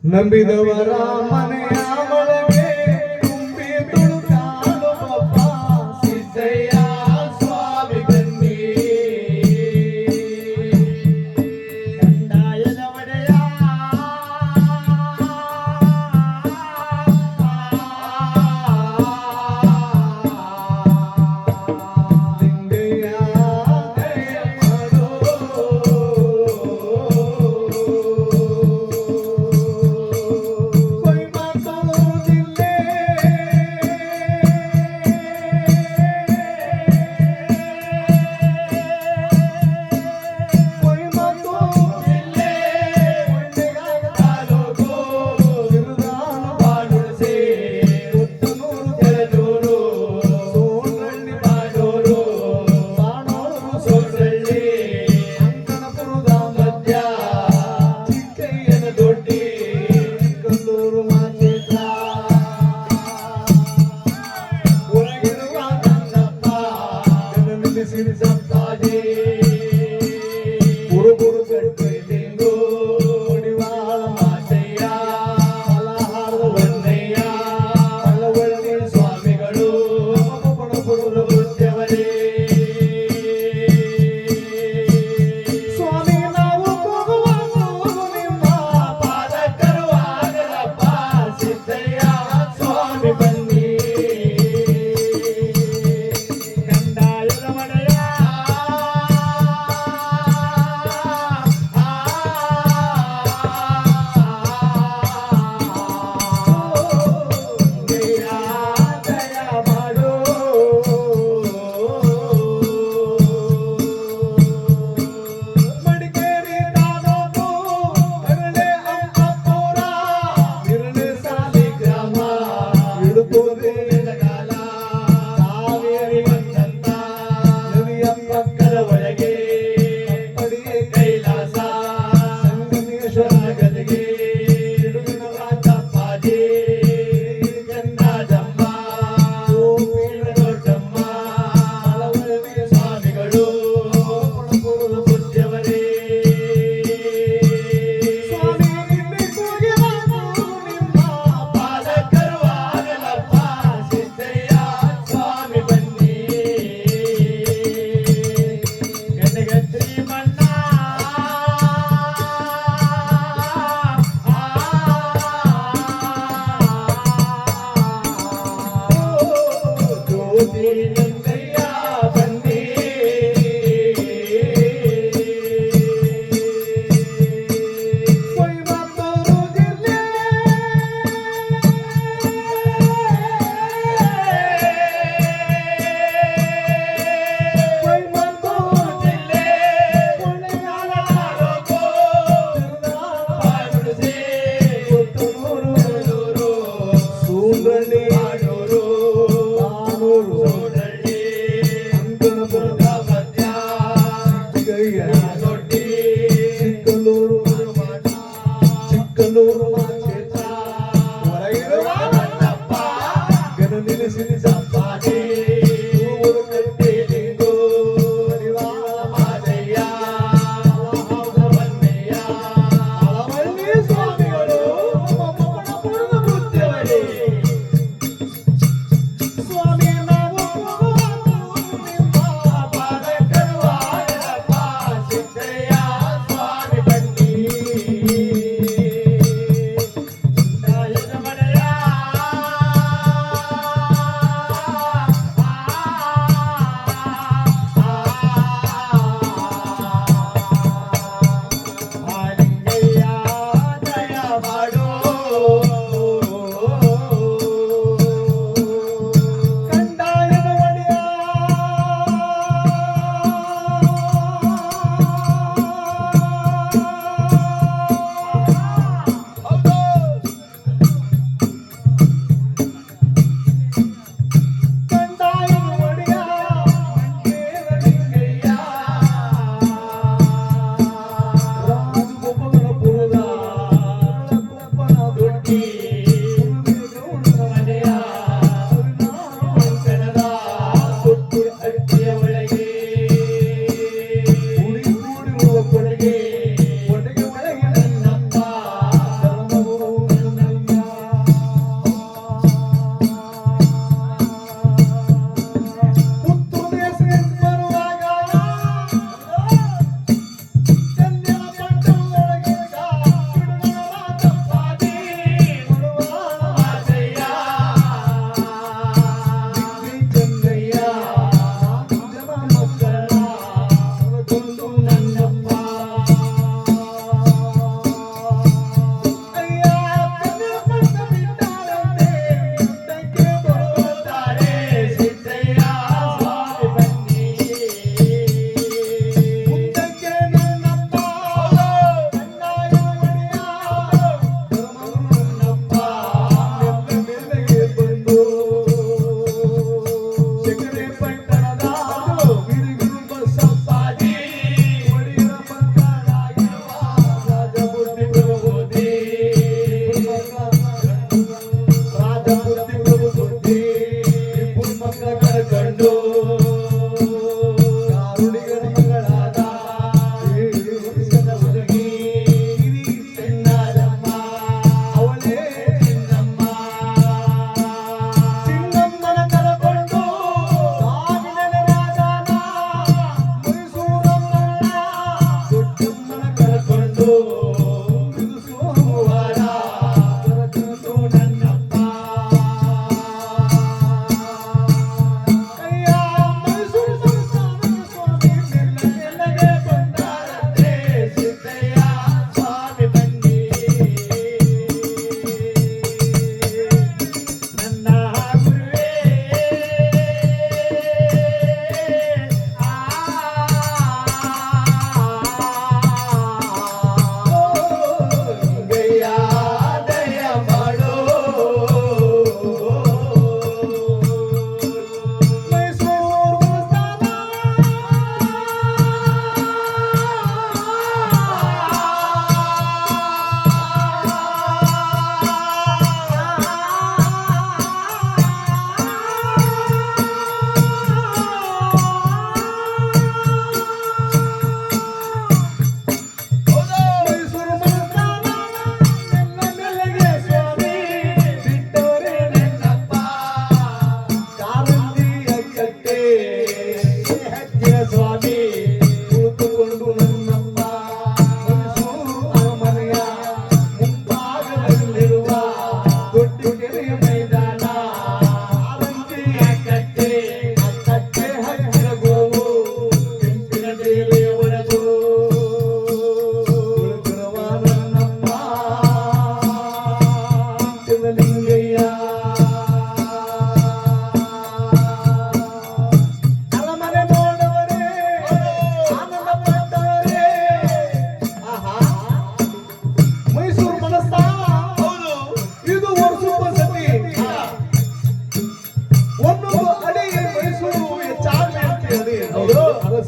ನಂಬಿದವರ ಮನೆಯ ಒಳಗೆ ತುಂಬಿ ತುಳುಕಾಡುವಪ್ಪ ಸಿದ್ದಯ್ಯ ಸ್ವಾಮಿ ಬನ್ನಿ ಕಂದಾಯದ ಒಡೆಯ ಲಿಂಗಯ್ಯ ದಯ ಮಾಡೋ ಕೊಯ್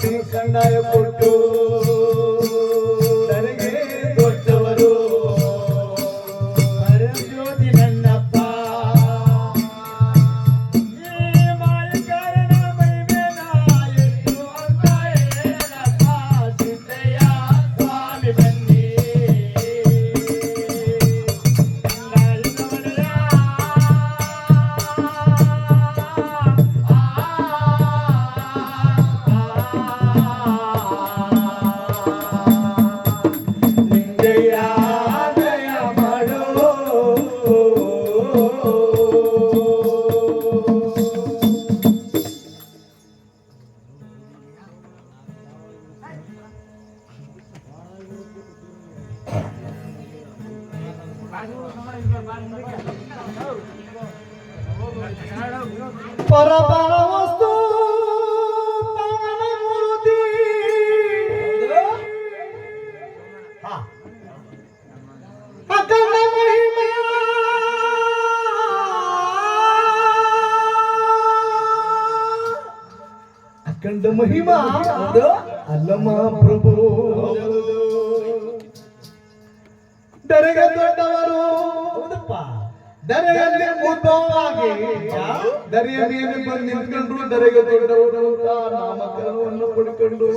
ಸರಸಿ ಕಂದಾಯ ಕೊಟ್ಟು ನನಗೆ ದೊಡ್ಡವರು ಜ್ಯೋತಿ ನನ್ನಪ್ಪ ಈ ಮಾಯಕಾರನ ಮೈಮೇನ ಎಷ್ಟು ಅಂತ ಹೇಳಪ್ಪ ಸಿದ್ದಯ್ಯ ಸ್ವಾಮಿ ಬನ್ನಿ ನಿಂಗೆಯ ದಯ ಮಾಡು ಪರಪರ ವಸ್ತು ಪವನ ಮೂರ್ತಿ ಅಖಂಡ ಮಹಿಮೆ ಅಖಂಡ ಮಹಿಮಾ ಅಲ್ಲಮ್ಮ ಪ್ರಭು ದರೆಗೆ ದೊಡ್ಡವರು ದರೆಯಲ್ಲಿ ಉದ್ಭವವಾಗಿ ದರೆಯ ಮೇಲೆ ಬಂದು ನಿಂತ್ಕೊಂಡ್ರು ದರೆಗೆ ದೊಡ್ಡವರು ಅಂತ ನಾಮಕರಣವನ್ನು ಪಡ್ಕೊಂಡು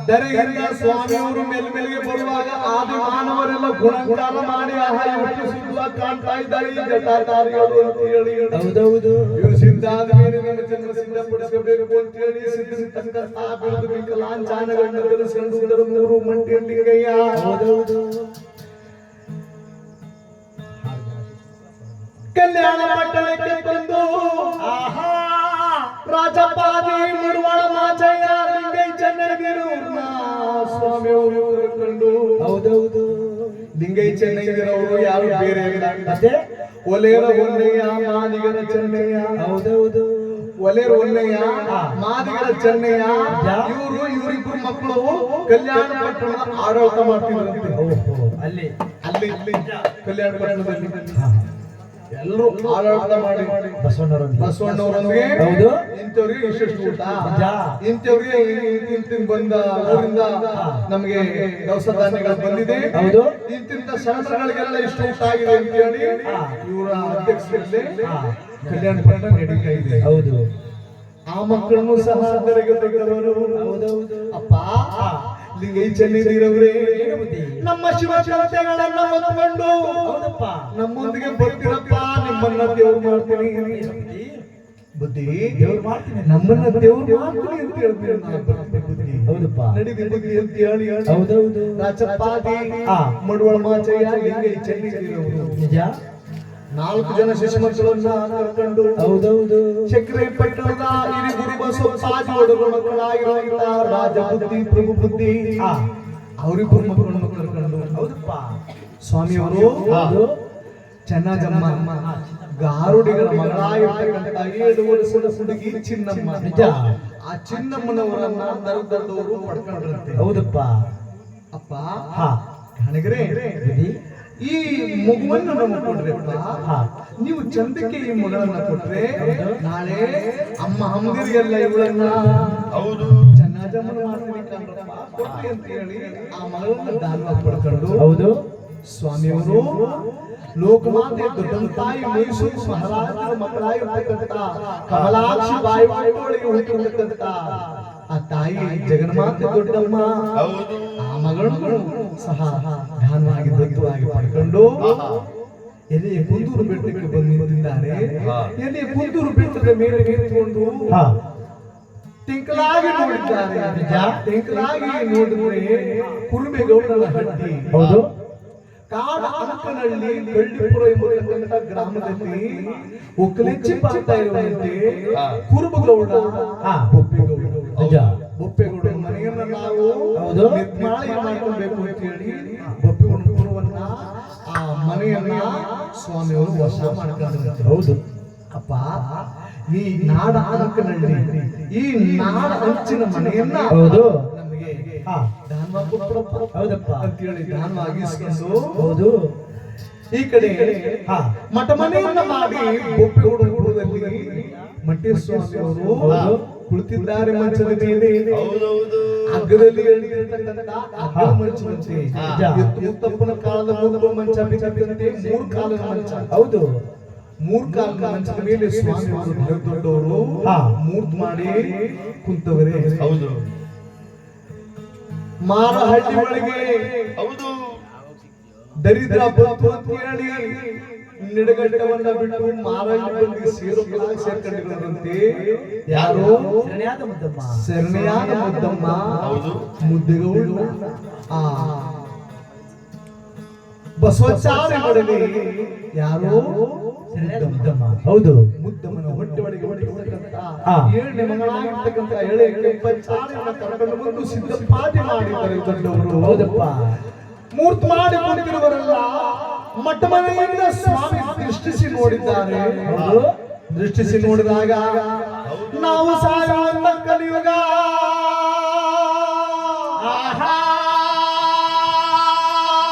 ದರೆಯಿಂದ ಸ್ವಾಮಿಯವರು ಮೇಲ್ಮೇಲೆಗೆ ಬರುವಾಗ ಆದಿ ಮಾನವರೆಲ್ಲ ಗುಣಗಾನ ಮಾಡಿ ಆಹಾರ ಹುಟ್ಟಿಸುವ ಕಾಣ್ತಾ ಇದ್ದಾರೆ ಈ ಜಟಾಧಾರಿಗಳು ಅಂತ ಹೇಳಿ ಹೌದೌದು ಇವರು ಸಿದ್ಧಾದ ಮೇಲೆ ನಮ್ಮ ಜನ್ಮ ಸಿದ್ಧಪಡಿಸಬೇಕು ಅಂತ ಹೇಳಿ ಸಿದ್ಧಿಸತಕ್ಕಂತ ಬೆಳೆದು ವಿಕಲಾಂಚಾನಗಳನ್ನ ಧರಿಸಿಕೊಂಡು ಮೂರು ಮಂಟಿಯಲ್ಲಿಗಯ್ಯ ಹೌದೌದು ಕಲ್ಯಾಣ ಪಟ್ಟಣಕ್ಕೆ ತಂದು ರಾಜಪಾದಿ ಮುರುವಾಳ ಮಾಚಯ್ಯ ಲಿಂಗೈ ಚೆನ್ನಗಿರು ಸ್ವಾಮಿಯವರು ಕರ್ಕೊಂಡು ಹೌದೌದು ಲಿಂಗೈ ಚೆನ್ನಗಿರವರು ಯಾರು ಬೇರೆ ಇಲ್ಲ ಮತ್ತೆ ಒಲೆಯರ ಒಲ್ಲೆಯ ಮಾದಿಗರ ಚೆನ್ನಯ್ಯ ಹೌದೌದು ಒಲೆಯರ ಒಲ್ಲೆಯ ಮಾದಿಗರ ಚೆನ್ನಯ್ಯ ಇವರಿಬ್ಬರು ಮಕ್ಕಳು ಕಲ್ಯಾಣ ಪಟ್ಟಣ ಆಡಳಿತ ಮಾಡ್ತಿದ್ರಂತೆ ಅಲ್ಲಿ ಅಲ್ಲಿ ಕಲ್ಯಾಣ ಪಟ್ಟಣದಲ್ಲಿ ಎಲ್ಲರೂ ಆಡಳಿತ ಮಾಡಿ ಬಸವಣ್ಣವರೊಂದಿಗೆ ಹೌದು ಇಂಥವ್ರಿಗೆ ಇಷ್ಟು ಊಟ ಇಂಥವ್ರಿಗೆ ಇಂತಿಂತ ಬಂದ ಊರಿಂದ ನಮಗೆ ದವಸ ಧಾನ್ಯಗಳು ಬಂದಿದೆ ಹೌದು ಇಂತಿಂತ ಶರಣಗಳಿಗೆಲ್ಲ ಇಷ್ಟು ಊಟ ಆಗಿದೆ ಅಂತ ಹೇಳಿ ಇವರ ಅಧ್ಯಕ್ಷರಲ್ಲಿ ಕಲ್ಯಾಣ ಪಟ್ಟಣ ನಡೀತಾ ಇದೆ ಹೌದು ಆ ಮಕ್ಕಳನ್ನು ಸಹ ದರೆಗೆ ದೊಡ್ಡವರು ಹೌದೌದು ಅಪ್ಪ ಲಿಂಗೈ ಚೆನ್ನಿದಿರವ್ರೆ ನಮ್ಮ ಶಿವಶಕ್ತಿಗಳನ್ನ ಹೊತ್ಕೊಂಡು ಹೌದಪ್ಪ ನಮ್ಮೊಂದಿಗೆ ಬರ್ತಿರಪ್ಪ ನಿಮ್ಮನ್ನ ದೇವ್ರು ಮಾಡ್ತೀನಿ ಬುದ್ಧಿ ದೇವ್ರು ಮಾಡ್ತೀನಿ ನಮ್ಮನ್ನ ದೇವ್ರು ಮಾಡ್ತೀನಿ ಅಂತ ಹೇಳ್ತೀನಿ ನಾನು ಬುದ್ಧಿ ಹೌದಪ್ಪ ನಡೀತಿ ಬುದ್ಧಿ ಅಂತ ಹೇಳಿ ಹೌದೌದು ರಾಚಪಾದಿ ಮಡುವಳ ಮಾಚಯ್ಯ ಲಿಂಗೈ ಚೆನ್ನಿದಿರವರು ನಿಜ 4 ಜನ ಶಿಶುಮಕ್ಕಳನ್ನ ಕರ್ಕೊಂಡು ಹೌದೌದು ಚಕ್ರೆ ಪಟ್ಟಣದ ಹಿರಿ ಗುರು ಬಸವಪ್ಪಾಜಿ ಒಡಲ ಮಕ್ಕಳಾಗಿರುವಂತ ರಾಜ ಬುದ್ಧಿ ಪ್ರಭು ಬುದ್ಧಿ ಅವರಿಬ್ಬರು ಮಕ್ಕಳನ್ನು ಕರ್ಕೊಂಡು ಹೌದಪ್ಪ ಸ್ವಾಮಿಯವರು ಚೆನ್ನಜಮ್ಮ ಗಾರುಡಿಗರ ಮಗಳಾಗಿರ್ತಕ್ಕಂಥ 7 ವರ್ಷದ ಹುಡುಗಿ ಚಿನ್ನಮ್ಮ ನಿಜ ಆ ಚಿನ್ನಮ್ಮನವರನ್ನ ದರದರದವರು ಪಡ್ಕೊಂಡ್ರಂತೆ ಹೌದಪ್ಪ ಅಪ್ಪ ಕಣಗರೆ ಈ ಮಗುವನ್ನು ನಮಗೆ ಕೊಡ್ರಪ್ಪ ನೀವು ಚಂದಕ್ಕೆ ಈ ಮಗಳನ್ನ ಕೊಟ್ರೆ ನಾಳೆ ಅಮ್ಮ ಅಮ್ಮದಿರಿಗೆಲ್ಲ ಇವಳನ್ನ ಹೌದು ಚೆನ್ನಾಜಮ್ಮನ ಮಾಡ್ತೀನಿ ಕಣ್ರಪ್ಪ ಕೊಡ್ರಿ ಅಂತ ಹೇಳಿ ಆ ಮಗಳನ್ನ ದಾನವಾಗಿ ಪಡ್ಕೊಂಡು ಹೌದು ಸ್ವಾಮಿಯವರು ಲೋಕಮಾತೆ ದೊಡ್ಡ ತಾಯಿ ಮೈಸೂರು ಮಹಾರಾಜರ ಮಕ್ಕಳಾಗಿರ್ತಕ್ಕಂಥ ಕಮಲಾಕ್ಷಿ ಬಾಯಿ ಒಳಗೆ ಹುಟ್ಟಿರ್ತಕ್ಕಂಥ ಆ ತಾಯಿ ಜಗನ್ಮಾತೆ ದೊಡ್ಡಮ್ಮ ಆ ಮಗಳನ್ನು ಸಹ ದಾನವಾಗಿ ದತ್ತವಾಗಿ ಪಡ್ಕೊಂಡು ಎಲ್ಲಿ ಕುಂದೂರು ಬೆಟ್ಟಕ್ಕೆ ಬಂದು ನಿಂತಿದ್ದಾರೆ ಎಲ್ಲಿ ಕುಂದೂರು ಬೆಟ್ಟದ ಮೇಲೆ ನಿಂತುಕೊಂಡು ತಿಂಕಲಾಗಿ ನೋಡಿದ್ದಾರೆ ತಿಂಕಲಾಗಿ ನೋಡಿದ್ರೆ ಕುರುಬೆಗೌಡರ ಹಟ್ಟಿ ಹೌದು ಕಾಡ ಅಂಕನಹಳ್ಳಿ ಬೆಳ್ಳಿಪುರ ಎಂಬತಕ್ಕಂಥ ಗ್ರಾಮದಲ್ಲಿ ಒಕ್ಕಲೆಚ್ಚಿ ಪಾಡ್ತಾ ಇರುವಂತೆ ಕುರುಬಗೌಡ ಬೊಪ್ಪೆಗೌಡ ಬೊಪ್ಪೆಗೌಡ ಮನೆಯನ್ನ ನಾವು ನಿರ್ಮಾಣ ಮಾಡ್ಕೊಳ್ಬೇಕು ಅಂತ ಹೇಳಿ ಬೊಪ್ಪೆಗೌಡ ಪುರವನ್ನ ಆ ಮನೆಯನ್ನ ಸ್ವಾಮಿಯವರು ವಶ ಮಾಡ್ಕೊಂಡ್ರಂತೆ ಹೌದು ಅಪ್ಪ ಈ ನಾಡ ಅಂಕನಹಳ್ಳಿ ಈ ನಾಡ ಅಂಚಿನ ಮನೆಯನ್ನ ಹೌದು ನಮಗೆ ಹೌದಪ್ಪ ಅಂತೇಳಿ ದಾನವಾಗಿಸ್ಕೊಂಡು ಹೌದು ಈ ಕಡೆ ಮಠ ಮನೆಯನ್ನ ಮಾಡಿ ಬೊಪ್ಪೆಗೌಡಪುರದಲ್ಲಿ ಮಟ್ಟೇಸ್ವಾಮಿ ಅವರು ಹೌದು. ಕುಳಿತಿದ್ದಾರೆ ಮಂಚದ ಮೇಲೆ. ಹೌದೌದು. ಅಗ್ಗದಲ್ಲಿ ಎಳೆದಿರ್ತಕ್ಕಂಥ ಅಗ್ಗ ಮಂಚದಂತೆ ನಿಜ. ಎತ್ತು ಮುತ್ತಪ್ಪನ ಕಾಲದ ಮೂರು ಮಂಚ ಬಿದ್ದಂತೆ ಮೂರು ಕಾಲದ ಮಂಚ. ಹೌದು. ಮೂರು ಕಾಲದ ಮಂಚದ ಮೇಲೆ ಸ್ವಾಮಿ ಅವರು ದೊಡ್ಡವರು ಹಾ. ಮೂರ್ತಿ ಮಾಡಿ ಕುಂತವರೇ. ಹೌದು. ಮಾರಹಳ್ಳಿ ಒಳಗೆ ಹೌದು. ದರಿದ್ರ ಬಂತು ಅಂತ ಹೇಳಿ ನಿಡಗಟ್ಟವನ್ನ ಬಿಟ್ಟು ಮಾರಹಳ್ಳಿ ಬಂದು ಸೇರ್ಕೊಂಡಿರುವಂತೆ ಯಾರು? ಶರಣೆಯಾದ ಮುದ್ದಮ್ಮ. ಶರಣೆಯಾದ ಮುದ್ದಮ್ಮ. ಹೌದು. ಮುದ್ದೆಗೌಡ ಆ ಬಸವಚಾರಿ ಬಡಲಿ ಯಾರು? ಶರಣೆಯಾದ ಮುದ್ದಮ್ಮ. ಹೌದು. ಮುದ್ದಮ್ಮನ ಹೊಟ್ಟೆ ಒಳಗೆ ಹೊಟ್ಟಿರ್ತಕ್ಕಂಥ ಆ. 7ನೇ ಮಗಳಾಗಿರ್ತಕ್ಕಂಥ ಎಳೆ ಕೆಂಪಚಾರಿಯನ್ನ ಕರ್ಕೊಂಡು ಬಂದು ಸಿದ್ಧಪಾಠಿ ಮಾಡಿದ್ದಾರೆ ದೊಡ್ಡವರು. ಹೌದಪ್ಪ. ಮೂರ್ತಿ ಮಾಡಿ ಕುಳಿತಿರುವರೆಲ್ಲ ಮಠ ಮನೆಯಿಂದ ಸ್ವಾಮಿ ದೃಷ್ಟಿಸಿ ನೋಡಿದ್ದಾರೆ. ಹೌದು. ದೃಷ್ಟಿಸಿ ನೋಡಿದಾಗ ನಾವು ಸಾಯುವಂತ ಕಲಿಯುಗ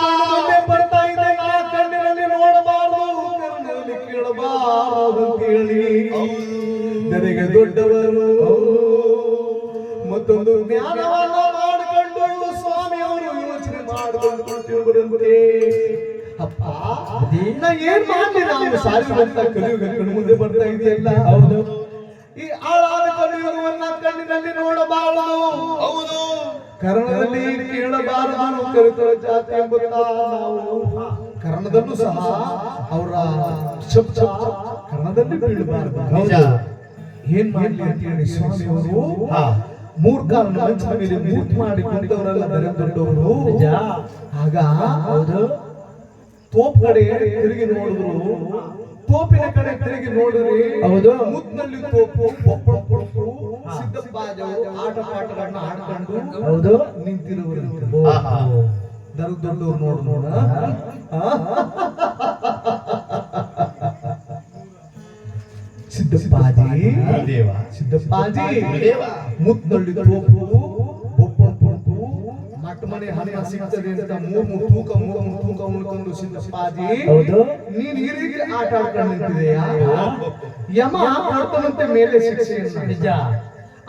ಕಣ್ಣು ಮುಂದೆ ಬರ್ತಾ ಇದೆ, ಆ ಕಣ್ಣಿನಲ್ಲಿ ನೋಡಬಾರದು, ಕಣ್ಣಿನಲ್ಲಿ ಕೇಳಬಾರದು ಅಂತ ಹೇಳಿ ನನಗೆ ದೊಡ್ಡವರು ಮತ್ತೊಂದು ಜ್ಞಾನವನ್ನ ಮಾಡಿಕೊಂಡು ಸ್ವಾಮಿ ಅವರು ಯೋಚನೆ ಮಾಡಿಕೊಂಡು ಕುಳಿತಿರುವರಂತೆ. ಅಪ್ಪ, ನಾ ಏನ್ ಮಾಡ್ಲಿ? ನಾವು ಸಾಯುವಂತ ಕಲಿಯುಗ ಕಣ್ಣು ಮುಂದೆ ಬರ್ತಾ ಇದೆಯಲ್ಲ. ಹೌದು. ಈ ಆಳಾದ ಕಲಿಯುಗವನ್ನ ಕಣ್ಣಿನಲ್ಲಿ ನೋಡಬಾರದು, ಹೌದು. ಕರ್ಣದಲ್ಲಿ ಕೇಳಬಾರದು. ಕಲಿತರ ಜಾತಿ ಎಂಬುತ್ತಾ ನಾವು ಕರ್ಣದಲ್ಲೂ ಸಹ ಅವರ ಶಬ್ದ ಕರ್ಣದಲ್ಲಿ ಬೀಳಬಾರದು. ನಿಜ. ಏನ್ ಮಾಡ್ಲಿ ಅಂತ ಹೇಳಿ ಸ್ವಾಮಿ ಅವರು ಹಾ. ಮೂರ್ಖನ ಮಂಚದ ಮೇಲೆ ಮೂರ್ತಿ ಮಾಡಿ ಕುಂತವರೆಲ್ಲ ದೊಡ್ಡವರು. ನಿಜ. ಆಗ ಹೌದು. ತೋಪ್ ಕಡೆ ತಿರುಗಿ ನೋಡಿದ್ರು, ತೋಪಿನ ಕಡೆ ತಿರುಗಿ ನೋಡಿದ್ರಿ. ಹೌದು. ಮುದ್ನಲ್ಲಿ ತೋಪು ಒಪ್ಪೊಪ್ಪು ಸಿದ್ದಪ್ಪಾಜವು ಆಟ ಪಾಠಗಳನ್ನ ಆಡ್ಕೊಂಡು ಹೌದು. ನಿಂತಿರುವರು. ಆಹಾ. ದೊಡ್ಡವರು ನೋಡ ಸಿದ್ದಪ್ಪಾಜಿ ಗುರುದೇವ. ಸಿದ್ದಪ್ಪಾಜಿ ಗುರುದೇವ. ಮುದ್ನಲ್ಲಿ ತೋಪು ಒಪ್ಪೊಪ್ಪು ಮಟ್ಟ ಮನೆ ಹಣ ಸಿಗ್ತದೆ ಅಂತ ಮೂರು ತೂಕ ಉಳ್ಕೊಂಡು ಸಿದ್ದಪ್ಪಾಜಿ ಹೌದು. ನೀನ್ ಈ ರೀತಿ ಆಟ ಆಡ್ಕೊಂಡು ನಿಂತಿದೆಯಾ? ಯಮ ಕೊಡ್ತಾನಂತೆ ಮೇಲೆ ಶಿಕ್ಷೆಯನ್ನ. ನಿಜ.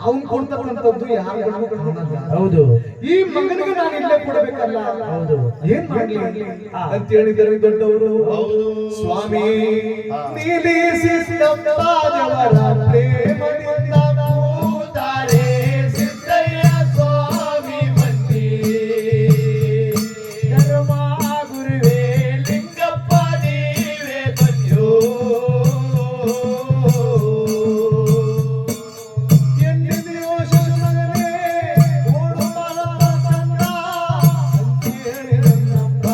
ಅವನ್ ಕೊಡ್ತಕ್ಕಂಥದ್ದು ಯಾರು ಕಾಣಲ್ಲ. ಹೌದು. ಈ ಮಗನಿಗೆ ನಾನು ಇಲ್ಲೇ ಕೊಡಬೇಕಲ್ಲ. ಹೌದು. ಏನ್ ಮಾಡ್ಲಿ ಅಂತ ಹೇಳಿದ್ದಾರೆ ದೊಡ್ಡವರು. ಹೌದು. ಸ್ವಾಮಿ ಹಾ. ನೀಲಿ ಸಿದ್ದಪ್ಪಾಜವರ ಪ್ರೇಮದಿಂದ ಕೂತಾರೆ ಸಿದ್ದಯ್ಯ ಸ್ವಾಮಿ ಬಂದಿ. ಧರ್ಮ ಗುರುವೇ ಲಿಂಗಪ್ಪ ನೀವೇ ಬಂದ್ಯೋ. ಎನ್ನಿದೆಯೋ ಶಿಶುಮಗನೇ ಓಡು ಬಾಲಕಂದ ಅಂತ ಹೇಳಿದನಪ್ಪ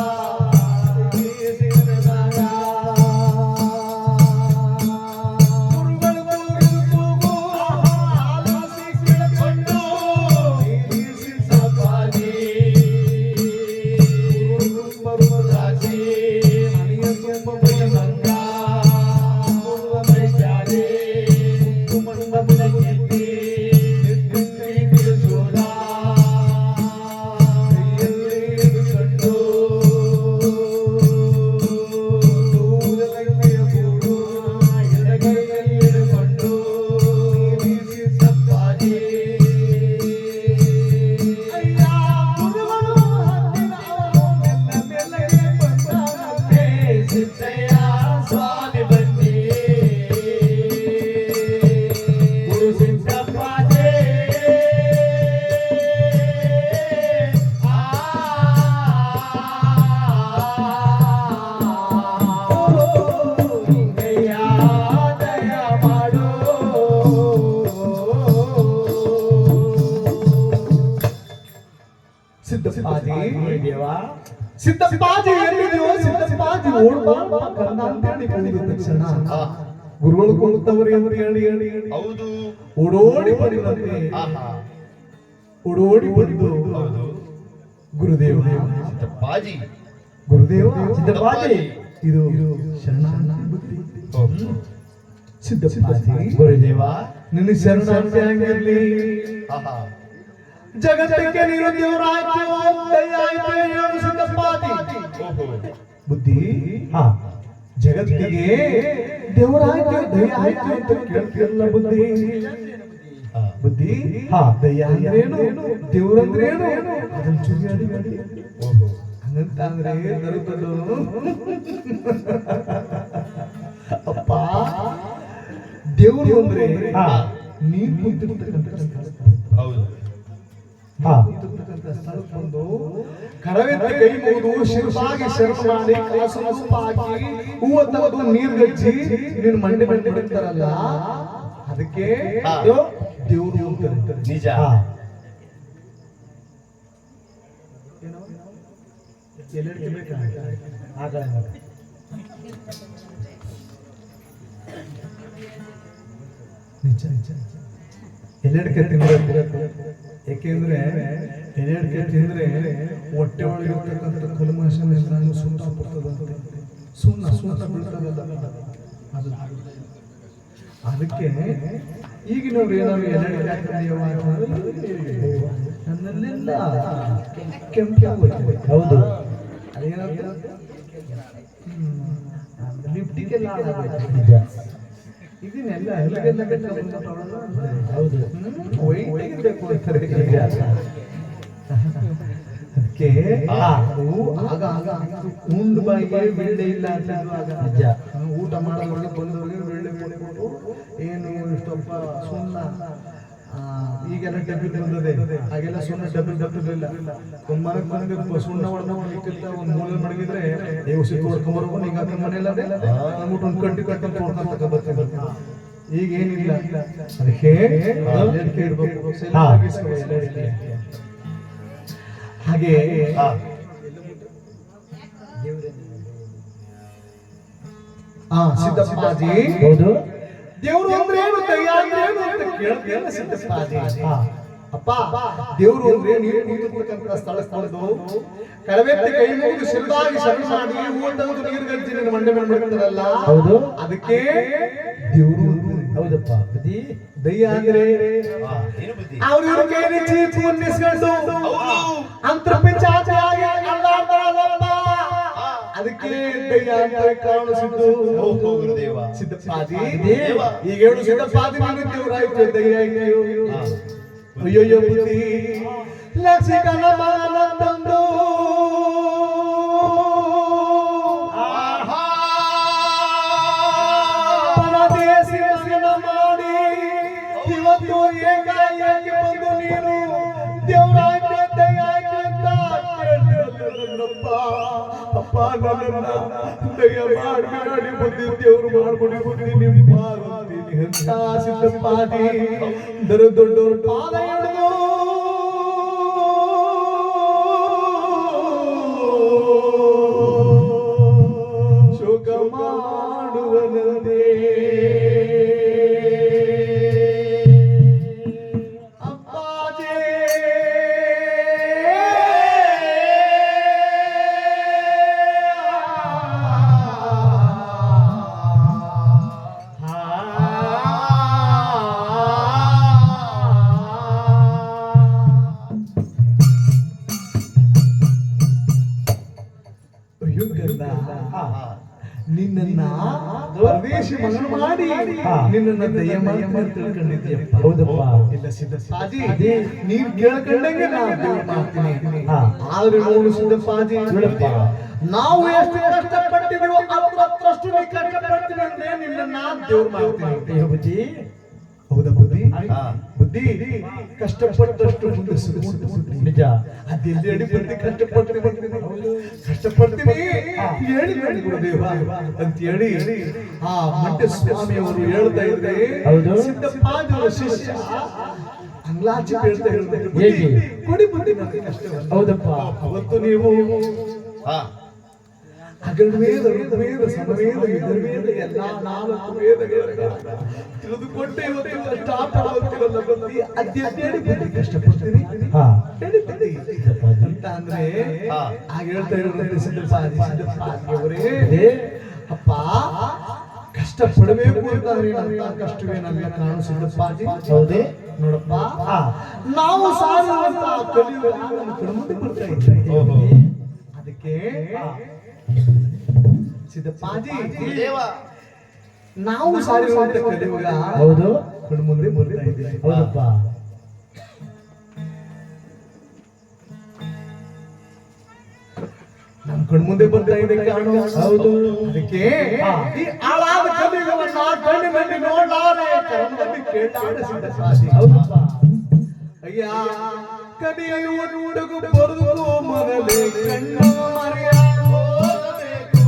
ಸಿದ್ದರಾಗ. ಗುರುಗಳು ಗುರುಗಳು ಕೂಗು ಆಲಿಸಿ ಕೇಳಿಕೊಂಡು ನೀಲಿ ಸಿದ್ದಪ್ಪಾಜಿ ಗುರುಬರುರಾಜಿ ಮನೆಯ ತುಂಬ ಭಯಭಂಗ ಗುರುವ ಮೈಜಾಲೆ ಮಂಡಪದ ಗೆದ್ದಿ ಎದ್ದುಂಡಿ ಬಿಡಿಸೋದ ಕೈಯಲ್ಲಿ ಹಿಡಿದುಕೊಂಡು ದೂರದಂಗೆಯ ಗೂಡು ಎಡಗೈಯಲ್ಲಿ ಹಿಡಿದುಕೊಂಡು ನೀಲಿ ಸಿದ್ದಪ್ಪಾಜಿ ಅಯ್ಯ ಗುರುಗಳು ಹತ್ತಿರವರು ಮೆಲ್ಲ ಮೆಲ್ಲಗೆ ಬಂದಾರಂತೆ ಸಿದ್ದಯ್ಯ ಸ್ವಾಮಿ ಬಂದಿ. ಗುರು ಸಿದ್ದಪ್ಪಾಜಿ ಹಿಂಗಯ್ಯ ದಯ ಮಾಡು. ಸಿದ್ದಪ್ಪಾಜಿ ಗುರುದೇವ. ಸಿದ್ದಪ್ಪಾಜಿ ಎಲ್ಲಿದೆಯೋ ಸಿದ್ದಪ್ಪಾಜಿ ಓಡ್ಬಾ ಕಂದ ಅಂತೇಳಿ ಕೂಗಿದ ತಕ್ಷಣ ಗುರುಗಳು ಕೂಗುತ್ತವರು ಎಂದು ಹೇಳಿ ಹೇಳಿ ಹೇಳಿ ಹೌದು. ಓಡೋಡಿ ಬಂದಂತೆ ಆಹಾ. ಓಡೋಡಿ ಬಂದು ಹೌದು. ಗುರುದೇವ ಸಿದ್ದಪ್ಪಾಜಿ. ಗುರುದೇವ ಸಿದ್ದಪ್ಪಾಜಿ. ಇದು ಶರಣಾನುಭೂತಿ. ಹೌದು. ಸಿದ್ದಪ್ಪಾಜಿ ಗುರುದೇವ. ನಿನ್ನ ಶರಣಾರ್ಥಿ ಆಗಿರ್ಲಿ. ಆಹಾ. ಜಗತ್ತಕ್ಕೆ ನೀನು ದೇವರಾಯ್ತು ದಯ ಆಯ್ತು ಹೇಳು ಸಿದ್ದಪ್ಪಾಜಿ. ಓಹೋ. ಬುದ್ಧಿ ಹಾ. ಜಗತ್ತಿಗೆ ದೇವರಾಯ್ತು ದಯ ಆಯ್ತು ಅಂತ ಕೇಳ್ತಿರಲ್ಲ ಬುದ್ಧಿ. ಬುದ್ಧಿ ದಯ ಅಂದ್ರೇನು, ದೇವರಂದ್ರೇನು ಅದನ್ನ ಚುರಿ ಮಾಡಿ ಹಂಗಂತಂದ್ರೆ ದೊಡ್ಡವರು ಅಪ್ಪ ದೇವರು ಅಂದ್ರೆ ನೀರು ಕೂತಿರ್ತಕ್ಕಂಥ ಸ್ಥಳ. ಹೌದು. ಸ್ಥಳಕ್ಕೊಂದು ಕರವೆತ್ತ ಕೈ ಮುಗಿದು ಶಿರಸಾಗಿ ಶರಣ ಮಾಡಿ ಕಾಸು ತುಪ್ಪ ಹಾಕಿ ಹೂವ ತೆಗೆದು ನೀರು ಗಚ್ಚಿ ನೀನು ಮಂಡೆ ಮಂಡೆ ಬಿಡ್ತಾರಲ್ಲ ಅದಕ್ಕೆ ದೇವರು ಅಂತಾರೆ. ನಿಜ. ಎಲ್ಲೆಡ್ಕೆ ಬೇಕಾ ಆಗ ನಿಜ ನಿಜ ಎಲ್ಲೆಡ್ಕೆ ತಿಂದ್ರೆ ಯಾಕೆಂದ್ರೆ ಎಲ್ಲೆಡ್ಕೆ ತಿಂದ್ರೆ ಹೊಟ್ಟೆ ಒಳಗೆ ಇರ್ತಕ್ಕಂಥ ಕಲ್ಮಶನೆಲ್ಲ ಸುಣ್ಣ ಬರ್ತದಂತೆ. ಸುಣ್ಣ ಬೀಳ್ತದಲ್ಲ ಅದು. ಅದಕ್ಕೆ ಈಗಿನವ್ರು ಏನಾದ್ರು ಎಲ್ಲೆಡ್ಕೆ ಹಾಕಿದೆಯವ ನನ್ನಲ್ಲೆಲ್ಲ ಕೆಂಪು. ಹೌದು. ಅದೇನಾದ್ರು ಲಿಫ್ಟಿಗೆಲ್ಲ ನಿಜ. ಇದನ್ನೆಲ್ಲ ಎಲ್ಲಗೆಲ್ಲ ಹೌದು ವೈಟಿಗಿರ್ಬೇಕು ಅಂತಾರೆ. ಅದಕ್ಕೆ ಆಗ ಉಂಡು ಬಾಯಿಗೆ ಬೆಳ್ಳೆ ಇಲ್ಲ ಅಂತ ನಿಜ. ಊಟ ಮಾಡೋದ್ರೊಳಗೆ ಬಂದವರಿಗೆ ಬೆಳ್ಳೆ ಕೊಟ್ಟು ಏನು ಇಷ್ಟಪ್ಪ ಸುಣ್ಣ ಈಗೆಲ್ಲ ಡಬ್ಬಿ ಬಂದದೆ. ಹಾಗೆಲ್ಲ ಸುಣ್ಣ ಡಬ್ಬಿಲ್ಲ. ಒಂದ್ ಮನೆಗೆ ಬಂದು ಸುಣ್ಣ ಹೊಡೆದ ಒಂದು ಮೂಲೆ ಮಡಗಿದ್ರೆ ನೀವು ಸಿಟ್ಟು ಹೊಡ್ಕೊಂಬರ್ಬೋದು. ಈಗ ನಮ್ಮ ಮನೆಯಲ್ಲ ಊಟ ಒಂದು ಕಟ್ಟಿ ತೊಳ್ಕೊಂತ ಈಗ ಏನಿಲ್ಲ. ಅದಕ್ಕೆ ಇಡ್ಬೇಕು ಹಾಗೆ ಸಿದ್ದಪ್ಪಾಜಿ. ಹೌದು. ದೇವರು ಅಂದ್ರೆ ಏನು, ದಯ ಅಂದ್ರೆ ಏನು ಅಂತ ಕೇಳ್ತೇನೆ ಸಿದ್ದಪ್ಪಾಜಿ. ಅಪ್ಪ ದೇವರು ಅಂದ್ರೆ ನೀರು ಕೂತಿರ್ತಕ್ಕಂಥ ಸ್ಥಳದ್ದು ಕರವೆತ್ತಿ ಕೈ ಮುಗಿದು ಶಿರದಾಗಿ ಶರಣ ಮಾಡಿ ಹೂವು ತೆಗೆದು ನೀರು ಗಂಜಿ ನಿನ್ನ ಮಂಡೆ ಮೇಲೆ ಬಿಡ್ತಾರಲ್ಲ. ಹೌದು. ಅದಕ್ಕೆ ದೇವರು. ಹೌದಪ್ಪ. ಬುದ್ಧಿ ದಯ ಅಂದ್ರೆ ಅವ್ರ ಕೈಲಿ ಚೀಪು ಅನ್ನಿಸ್ಕೊಂಡು ಅಂತರ್ಪಿಚಾಚಾಗಿ ಅಲ್ಲಾಡ್ತಾರಲ್ಲಪ್ಪ. ಅದಕ್ಕೆ ದಯ ಅಂತ ಕಾಣಿಸಿದ್ದು ಸಿದ್ದಪ್ಪಾಜಿ. ಈಗ ಹೇಳು ಸಿದ್ದಪ್ಪಾಜಿ ನೀನು ದೇವರಾಯ್ತು ದಯ ಆಯ್ತು. ಅಯ್ಯಯ್ಯೋ ಬುದ್ಧಿ ಲಕ್ಷಿಕನ ಮಾನಂದು ಪರದೇಶಿ ಮಾಡಿ ಇವತ್ತು ಏಕಾಏಕಿ ಬಂದು ನೀನು ದೇವರಾಯ್ತು ದಯ ಆಯ್ತು ಅಂತ ಕೇಳ್ತಿರಲ್ಲಪ್ಪ. ಅಪ್ಪ ನನ್ನ ದಯ ಮಾಡಿ ಬುದ್ಧಿ ದೇವರು ಮಾಡ್ಬಿಡಿ ಬುದ್ಧಿ ನಿಮ್ಮ ಸಿದ್ದಪ್ಪಾಜಿ ದೊಡ್ಡವರು ಪಾದ ಹಿಡಿದು ಶೋಕ ಮಾಡುವನಂತೆ. ಅಪ್ಪಾಜಿ ನಿನ್ನ ಪರದೇಶಿ ಮಗನ ಮಾಡಿ ನಿನ್ನ ದಯ ಮಾಡಿ ತಿಳ್ಕೊಂಡಿದ್ದೀಯಪ್ಪ. ಹೌದಪ್ಪ. ಇಲ್ಲ ಸಿದ್ದಪ್ಪಾಜಿ ನೀವ್ ಕೇಳ್ಕೊಂಡಂಗೆ ನಾನು ಮಾಡ್ತೀನಿ. ಆದ್ರೆ ನೋಡು ಸಿದ್ದಪ್ಪಾಜಿ, ನಾವು ಎಷ್ಟು ಕಷ್ಟಪಟ್ಟಿದ್ದೀವೋ ಅಷ್ಟರಷ್ಟು ನೀ ಕಷ್ಟಪಡ್ತೀನಿ ಅಂದ್ರೆ ನಿನ್ನ ದೇವ್ರು ಮಾಡ್ತೀನಿ. ಬುದ್ಧಿ ಹೌದಾ ಬುದ್ಧಿ? ಬುದ್ಧಿ ಕಷ್ಟಪಟ್ಟಷ್ಟು ಮುಂದೆ ನಿಜ. ಅದೆಲ್ಲಿ ಅಡಿ ಬಂದು ಕಷ್ಟಪಡ್ತೀನಿ ಹೇಳಿ ಗುರುದೇವ ಅಂತ ಹೇಳಿ ಆ ಮಂಡ್ಯ ಸ್ವಾಮಿಯವರು ಹೇಳ್ತಾ ಇದ್ರೆ ಸಿದ್ದಪ್ಪಾಜಿಯವರ ಶಿಷ್ಯ ಅಂಗ್ಲಾಚಿ ಹೇಳ್ತಾ ಹೇಳ್ತಾರೆ ಕೊಡಿ ಬುದ್ಧಿ ನನಗೆ ಕಷ್ಟ. ಹೌದಪ್ಪ. ಅವತ್ತು ನೀವು ಅಗರ್ವೇದ ಋಗ್ವೇದ ಸಮವೇದ ಯಜುರ್ವೇದ ಎಲ್ಲಾ 4 ವೇದಗಳನ್ನು ತಿಳಿದುಕೊಂಡೇ ಇವತ್ತು ಕಷ್ಟಪಡುತ್ತಿರಲ್ಲ ಬುದ್ಧಿ. ಅದ್ಯೇಳಿ ಬುದ್ಧಿ ಕಷ್ಟಪಡ್ತೀನಿ ಅಂತ ಅಂದ್ರೆ ಆಗ ಹೇಳ್ತಾ ಇರೋದು ಸಿದ್ದಪ್ಪಾಜಿಯವರೇ, ಅಪ್ಪ ಕಷ್ಟಪಡಬೇಕು ಅಂತಂದ್ರೆ ಕಷ್ಟವೇನಲ್ಲ ನಾನು ಸಿದ್ದಪ್ಪಾಜಿ. ಹೌದೇ ನೋಡಪ್ಪ, ನಾವು ಸಾರುವಂತ ಕಲಿಯುವ ಅದಕ್ಕೆ ಸಿದ್ದಪ್ಪಾಜಿ ದೇವ ನಾವು ಸಾರಿರುವಂತ ಕಲಿಯುಗ ಹೌದು ಕಣ್ಣು ಮುಂದೆ ಬರ್ತಾ ಇದೆ. ಹೌದಪ್ಪ ನಮ್ ಕಣ್ಮುಂದೆ ಬರ್ತಾ ಇದೆ ಕಾಣು. ಹೌದು ಅದಕ್ಕೆ ಈ ಆಳಾದ ಕಲಿಯುಗವನ್ನ ಕಣ್ಣಿನಲ್ಲಿ ನೋಡಲಾರೆ ಕಣ್ಣಲ್ಲಿ ಕೇಳಾರೆ ಸಿದ್ದಪ್ಪಾಜಿ. ಹೌದಪ್ಪ ಅಯ್ಯ ಕಲಿಯಲು ಹುಡುಗು ಬರುವುದು ಮೊದಲೇ ಕಣ್ಣ ಮರೆಯ ಹೋಗಬೇಕು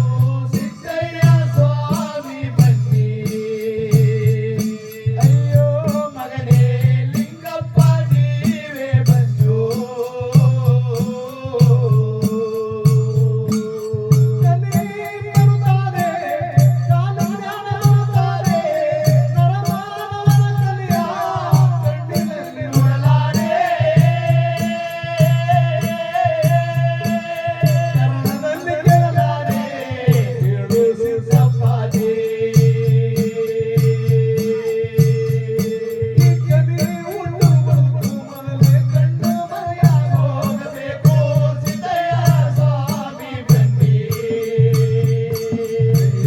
ಸಿದ್ದಯ್ಯ ಸ್ವಾಮಿ ಬನ್ನಿ ಅಯ್ಯೋ ಮಗನೇ ಲಿಂಗಪ್ಪ ನೀವೇ ಬಂದು ಕಲಿ ಬರುತ್ತಾರೆ ಕಾಲಜ್ಞಾನ ಬರುತ್ತಾರೆ ನರಮಾನವನ ಕಲಿಯ ಕಣ್ಣಿನಲ್ಲಿ ನೋಡಲಾರೆ ಕರ್ಣದಲ್ಲಿ ಕೇಳಲಾರೆ ಹೇಳು ಸಿದ್ದಪ್ಪಾಜಿ ಈ ಕಲಿ ಹುಟ್ಟು ಬರುವುದು ಮೊದಲೇ ಕಣ್ಣ ಮರೆಯ ಹೋಗಬೇಕು ಸಿದ್ದಯ್ಯ ಸ್ವಾಮಿ ಬನ್ನಿ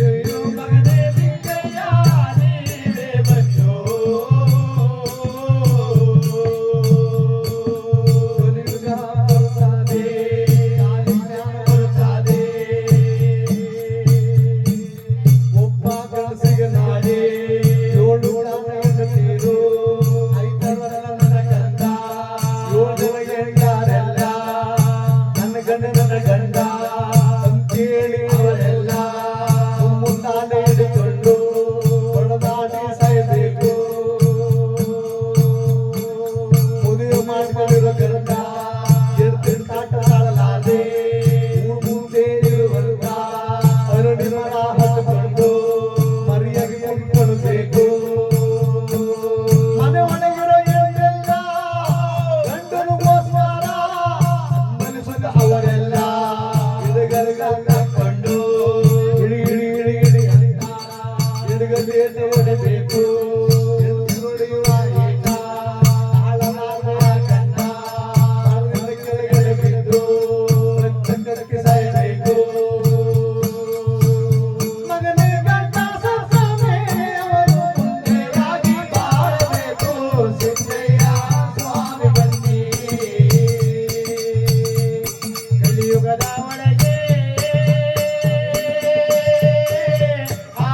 ಅಯ್ಯೋ ಮಗನೇ ಲಿಂಗಯ್ಯ ನೀವೇ ಬಂದು ಕಲಿಯುಗ ಬರುತ್ತದೆ ಕಾಲಜ್ಞಾನ ಬರುತ್ತದೆ ಒಬ್ಬ ಕನಸಿಗೆ ನಾಡಿ ಏಳು ಹೆಂಡತಿರು ಐದರ ನನ್ನ ಗಂಡ ಏಳು ಹೆಂಡರೆಲ್ಲ ನನ್ನ ಗಂಡ ನನ್ನ ಗಂಡ ಅಂತೇಳಿ ಅವರೆಲ್ಲ ಮುಂದಾನೆ ಹಿಡಿಕೊಂಡು ಹೊಡೆದಾಡಿ ಸಾಯಬೇಕು ಮದುವೆ ಮಾಡಿಕೊಂಡಿರೋ ಗಂಡ ಎದ್ದು ಕಾಟ ಆಡಲಾದೆ ಊರ್ ಮುಂದೆ ಇರುವಂತ ಅರಳಿ ಮರ ಹತ್ತುಕೊಂಡು ಮರಿಯಾಗಿ ಕುತ್ಕೊಳ್ಬೇಕು ಮನೆ ಒಳಗಿರೋ ಹೆಣ್ಣೆಲ್ಲ ಗಂಡನಿಗೋಸ್ಕರ ಮನಸ್ಸದ ಅವರೆಲ್ಲ ಹಿಡುಗರಿಗೆ ಹಾಕೊಂಡು ಇಡಿ ಇಡಿ ಇಡಿ ಇಡಿ ಹಿಡುಗದೇಟೆ ಹೊಡೆಬೇಕು ಹೊಡೆಯುವ ಈಟ ಆಳವಾದ ಕಣ್ಣ ಮರದಿಂದ ಕೆಳಗಡೆ ಬಿದ್ದು ರಕ್ತಕ್ಕೆ ಸಾಯಬೇಕು ಮಗನೇ ಗಂಡ ಸತ್ತನೆ ಅವರು ಮುಂದೆಯಾಗಿ ಬಾಳಬೇಕು ಸಿದ್ದಯ್ಯ ಸ್ವಾಮಿ ಬನ್ನಿ ಕಲಿಯುಗದ ಒಳಗೆ ಆ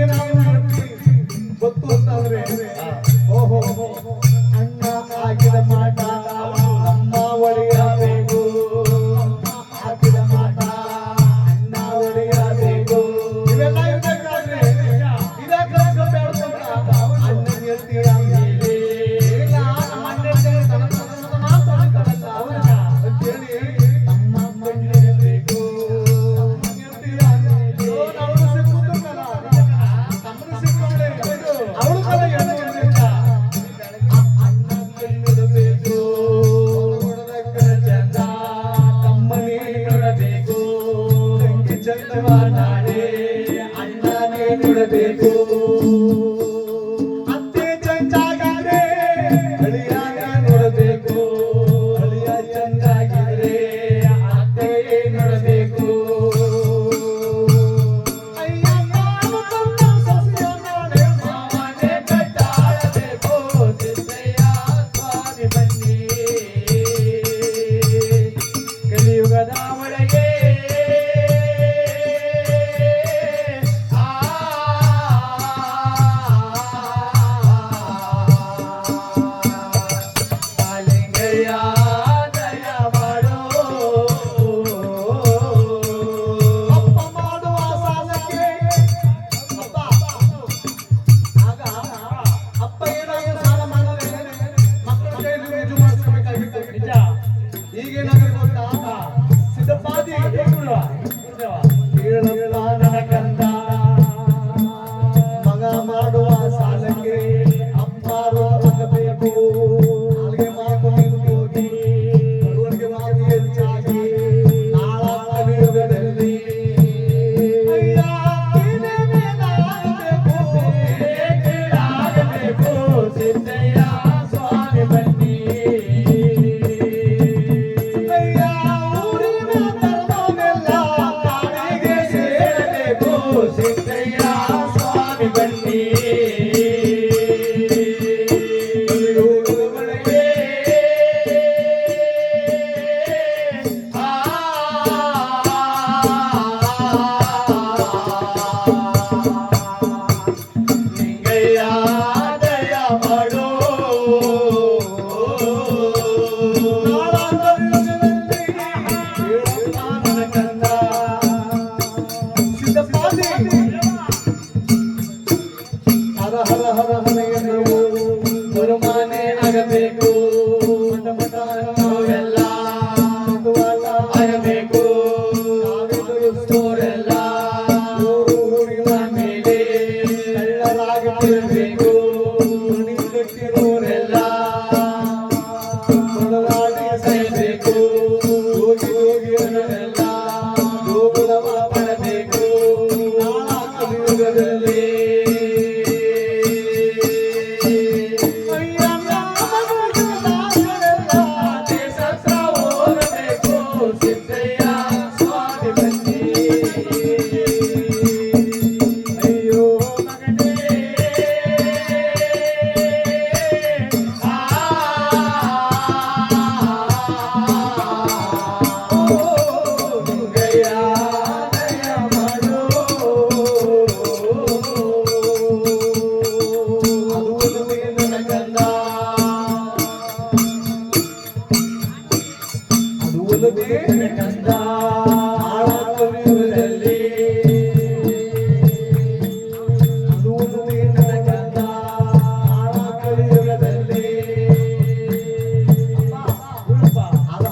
ಏನಾದ್ರು ಹೇಳ್ತೀನಿ ಗೊತ್ತು ಅಂತಂದ್ರೆ ಓಹೋ ಅಣ್ಣ ಆಗಿದ ಮಾಟ ನಮ್ಮ ಒಡೆಯಬೇಕು, ಆಗಿದ ಮಾಟ ಅಣ್ಣ ಒಡೆಯಬೇಕು. ಇವೆಲ್ಲ ಇರ್ಬೇಕಾದ್ರೆ ಇದಕ್ಕೆ ಅಣ್ಣ ಹೇಳ್ತೀರ ಇಲ್ಲ ನಮ್ಮ ಅಣ್ಣ ಹೇಳ್ತಾರೆ ಅಂತೇಳಿ ತಮ್ಮ ಬೇಕು ಅಣ್ಣನೇ ನೋಡಬೇಕು. ಅತ್ತೆ ಚಂದಾಗಿದ್ರೆ ಅಳಿಯಾಗ ನೋಡಬೇಕು, ಅಳಿಯ ಚಂದಾಗಿದ್ರೆ ಅತ್ತೆ ನೋಡಬೇಕು. ಅಯ್ಯ ನಾನು ತನ್ನ ಸಸ್ಯ ನೋಡೆ ಮಾವನೆ ಕಟ್ಟಾಳಬೇಕು. ಸಿದ್ದಯ್ಯ ಸ್ವಾಮಿ ಬನ್ನಿ ಕಲಿಯುಗದ ಒಳಗೆ ಈಗೇನಾಗುತ್ತೆ ಗೊತ್ತಾ ಸಿದ್ದಪ್ಪಾಜಿ ಕಂದ ಮಗ ಮಾಡುವ ಸಾಲಕ್ಕೆ ಅಪ್ಪಾರು ಆಗಬೇಕು. ನಾಲ್ಗೆ ಮಾತು ನಿಂತೋಗಿ ಬಡವರಿಗೆ ಮಾತು ಹೆಚ್ಚಾಗಿ ನಾಳ ಕಲಿಯುಗದಲ್ಲಿ ಆಗಬೇಕು. ಸಿದ್ದಯ್ಯ ಸ್ವಾಮಿ ಬನ್ನಿ ಸಿದ್ದಯ್ಯ ಸ್ವಾಮಿ ಬನ್ನಿ ಕಲಿಯುಗದೊಳಗೆ ಲಿಂಗಯ್ಯ ದಯ ಮಾಡೋ ಕಂದ ಸಿದ್ದಪ್ಪಾಜಿ ಹರ ಹರ ಹರ ಹರ ಎನ್ನುವು ಗುರುಮಾನೆ ಆಗಬೇಕು. ಮಠ ಎಲ್ಲ ಆಗಬೇಕು. ನಾವೆಲ್ಲರೂ ಊರಿನ ಮೇಲೆ ಕಳ್ಳರಾಗುತ್ತಿರಬೇಕು. ಕಟ್ಟಿರೋರೆಲ್ಲ ಕೊಡಲಾಡಿ ಸೈಬೇಕು. ಹೋಗಿ ಹೋಗಿಯವರೆಲ್ಲ ಗೋಗುಲವ ಪಡಬೇಕು. ಕಲಿಯುಗದಲ್ಲಿ ಸಿದ್ದಯ್ಯ ಸ್ವಾಮಿ ಬನ್ನಿ ಅಯ್ಯೋ ಮಗನೇ ಲಿಂಗಯ್ಯ ದಯ ಮಾಡೋ ಅದು ನನ್ನ ಕಂದ ಕಂದ ಆಳ ಕಲಿಯುಗದಲ್ಲಿ ಅದು ನನ್ನ ಕಂದ ಆಳ ಕಲಿಯುಗದಲ್ಲಿ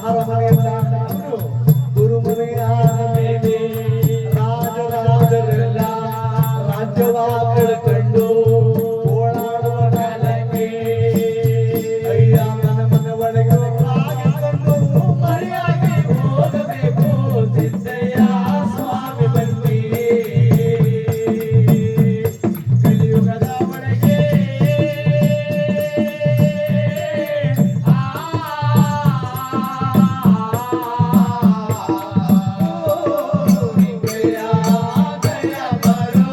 ಹರ ಮನೆಯಲ್ಲ ಗುರುಮನೆಯ ಮೇಲೆ ರಾಜರಾಜರೆಲ್ಲ ರಾಜ್ಯವ ಕಳ್ಕೊಂಡು ಓಡಾಡುವ ಕಾಲಕ್ಕೆ ಅಯ್ಯ ನನ್ನ ಮನೆ ಒಳಗೆ ಮರೆಯಾಗಿ ಹೋಗಬೇಕು. ಸಿದ್ದಯ್ಯ ಸ್ವಾಮಿ ಬನ್ನಿ ಕಲಿಯುಗದ ಒಳಗೆ ಲಿಂಗಯ್ಯ ದಯ ಮಾಡೋ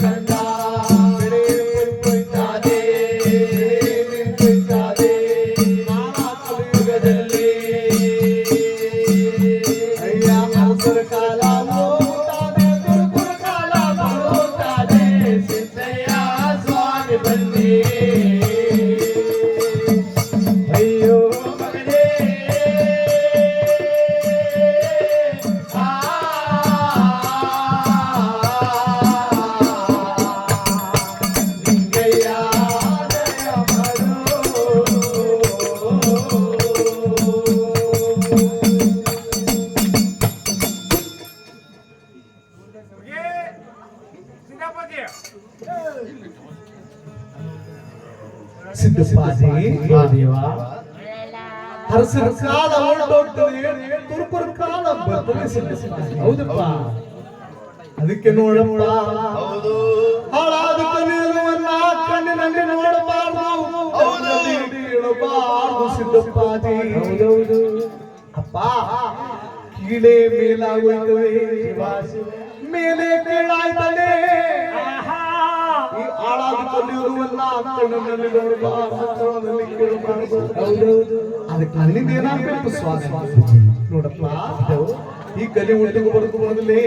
ಕಂದ ಪೊಯ್ತಾದೆ ನಿಂತುಯ್ತಾದೆ ನಾನಾ ಕಲಿಯುಗದಲ್ಲಿ ಅಯ್ಯ ಅರಸರ ಕಾಲ ಹೋಗುತ್ತಾನೆ ಗುರುಕುಲ ಕಾಲ ಬರುತ್ತಾನೆ ಸಿದ್ದಯ್ಯ ಸ್ವಾಮಿ ಬನ್ನಿ ಅಯ್ಯೋ ಮಗನೇ ಲಿಂಗಯ್ಯ ದಯ ಮಾಡು ಸಿದ್ದಪ್ಪಾಜಿ ದೇವ ಅರಸರ ಕಾಲ ಹೊರಟೋಗ್ತದೆ ತುರುಕರ ಕಾಲ ಬರ್ತದೆ ಸಿದ್ದಪ್ಪಾಜಿ ಹೌದಪ್ಪ ಅದಕ್ಕೆ ನೋಡಪ್ಪ ಹೌದು ಹಾಳಾದ ಕಲಿಯುಗವನ್ನ ಕಣ್ಣಿನಲ್ಲಿ ನೋಡಬಾರದು ಕಣ್ಣಲ್ಲಿ ಇಡಬಾರದು ಸಿದ್ದಪ್ಪಾಜಿ ಹೌದೌದು ಅಪ್ಪ ಕೀಳೆ ಮೇಲಾಗುತ್ತದೆ ಮೇಲೆ ಕೀಳಾಯ್ತದೆ ಈ ಹಾಳಾದ ಕಲಿಯುಗವನ್ನ ಕಣ್ಣಿನಲ್ಲಿ ನೋಡಬಾರದು ಕಣ್ಣಲ್ಲಿ ಕೇಳಬಾರದು ಹೌದೌದು ಅದಕ್ಕೆ ನನ್ನಿಂದ ಏನಾಗಬೇಕು ಸ್ವಾಮಿ ನೋಡಪ್ಪ ಈ ಕಲಿ ಹುಟ್ಟಿಗೆ ಬದುಕು ಮೊದಲೇ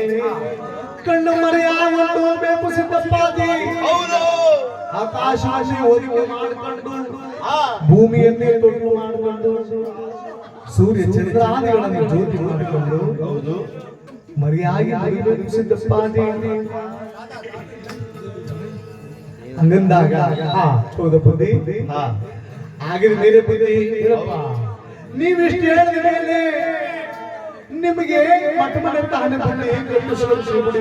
ಕಣ್ಣು ಮರೆಯಾಗಿ ಬೇಕು ಸಿದ್ದಪ್ಪಾಜಿ ಹೌದು ಆಕಾಶವನ್ನು ಒದಗಿ ಮಾಡಿಕೊಂಡು ಭೂಮಿಯನ್ನೇ ತೊಟ್ಟು ಮಾಡಿಕೊಂಡು ಸೂರ್ಯ ಚಂದ್ರಾದಿಗಳನ್ನು ಜ್ಯೋತಿ ಮಾಡಿಕೊಂಡು ಹೌದು ಮರೆಯಾಗಿ ಬದುಕಬೇಕು ಸಿದ್ದಪ್ಪಾಜಿ ಹಂಗಂದಾಗ ಹೌದ ಬುದ್ಧಿ ಆಗಿದ ಬೇರೆ ಬುದ್ಧಿ ನೀವಿಷ್ಟು ಹೇಳಿದ ಮೇಲೆ ನಿಮಗೆ ಮಠ ಮನೆ ತಾನೆ ಬನ್ನಿ ಕಟ್ಟಿಸುವ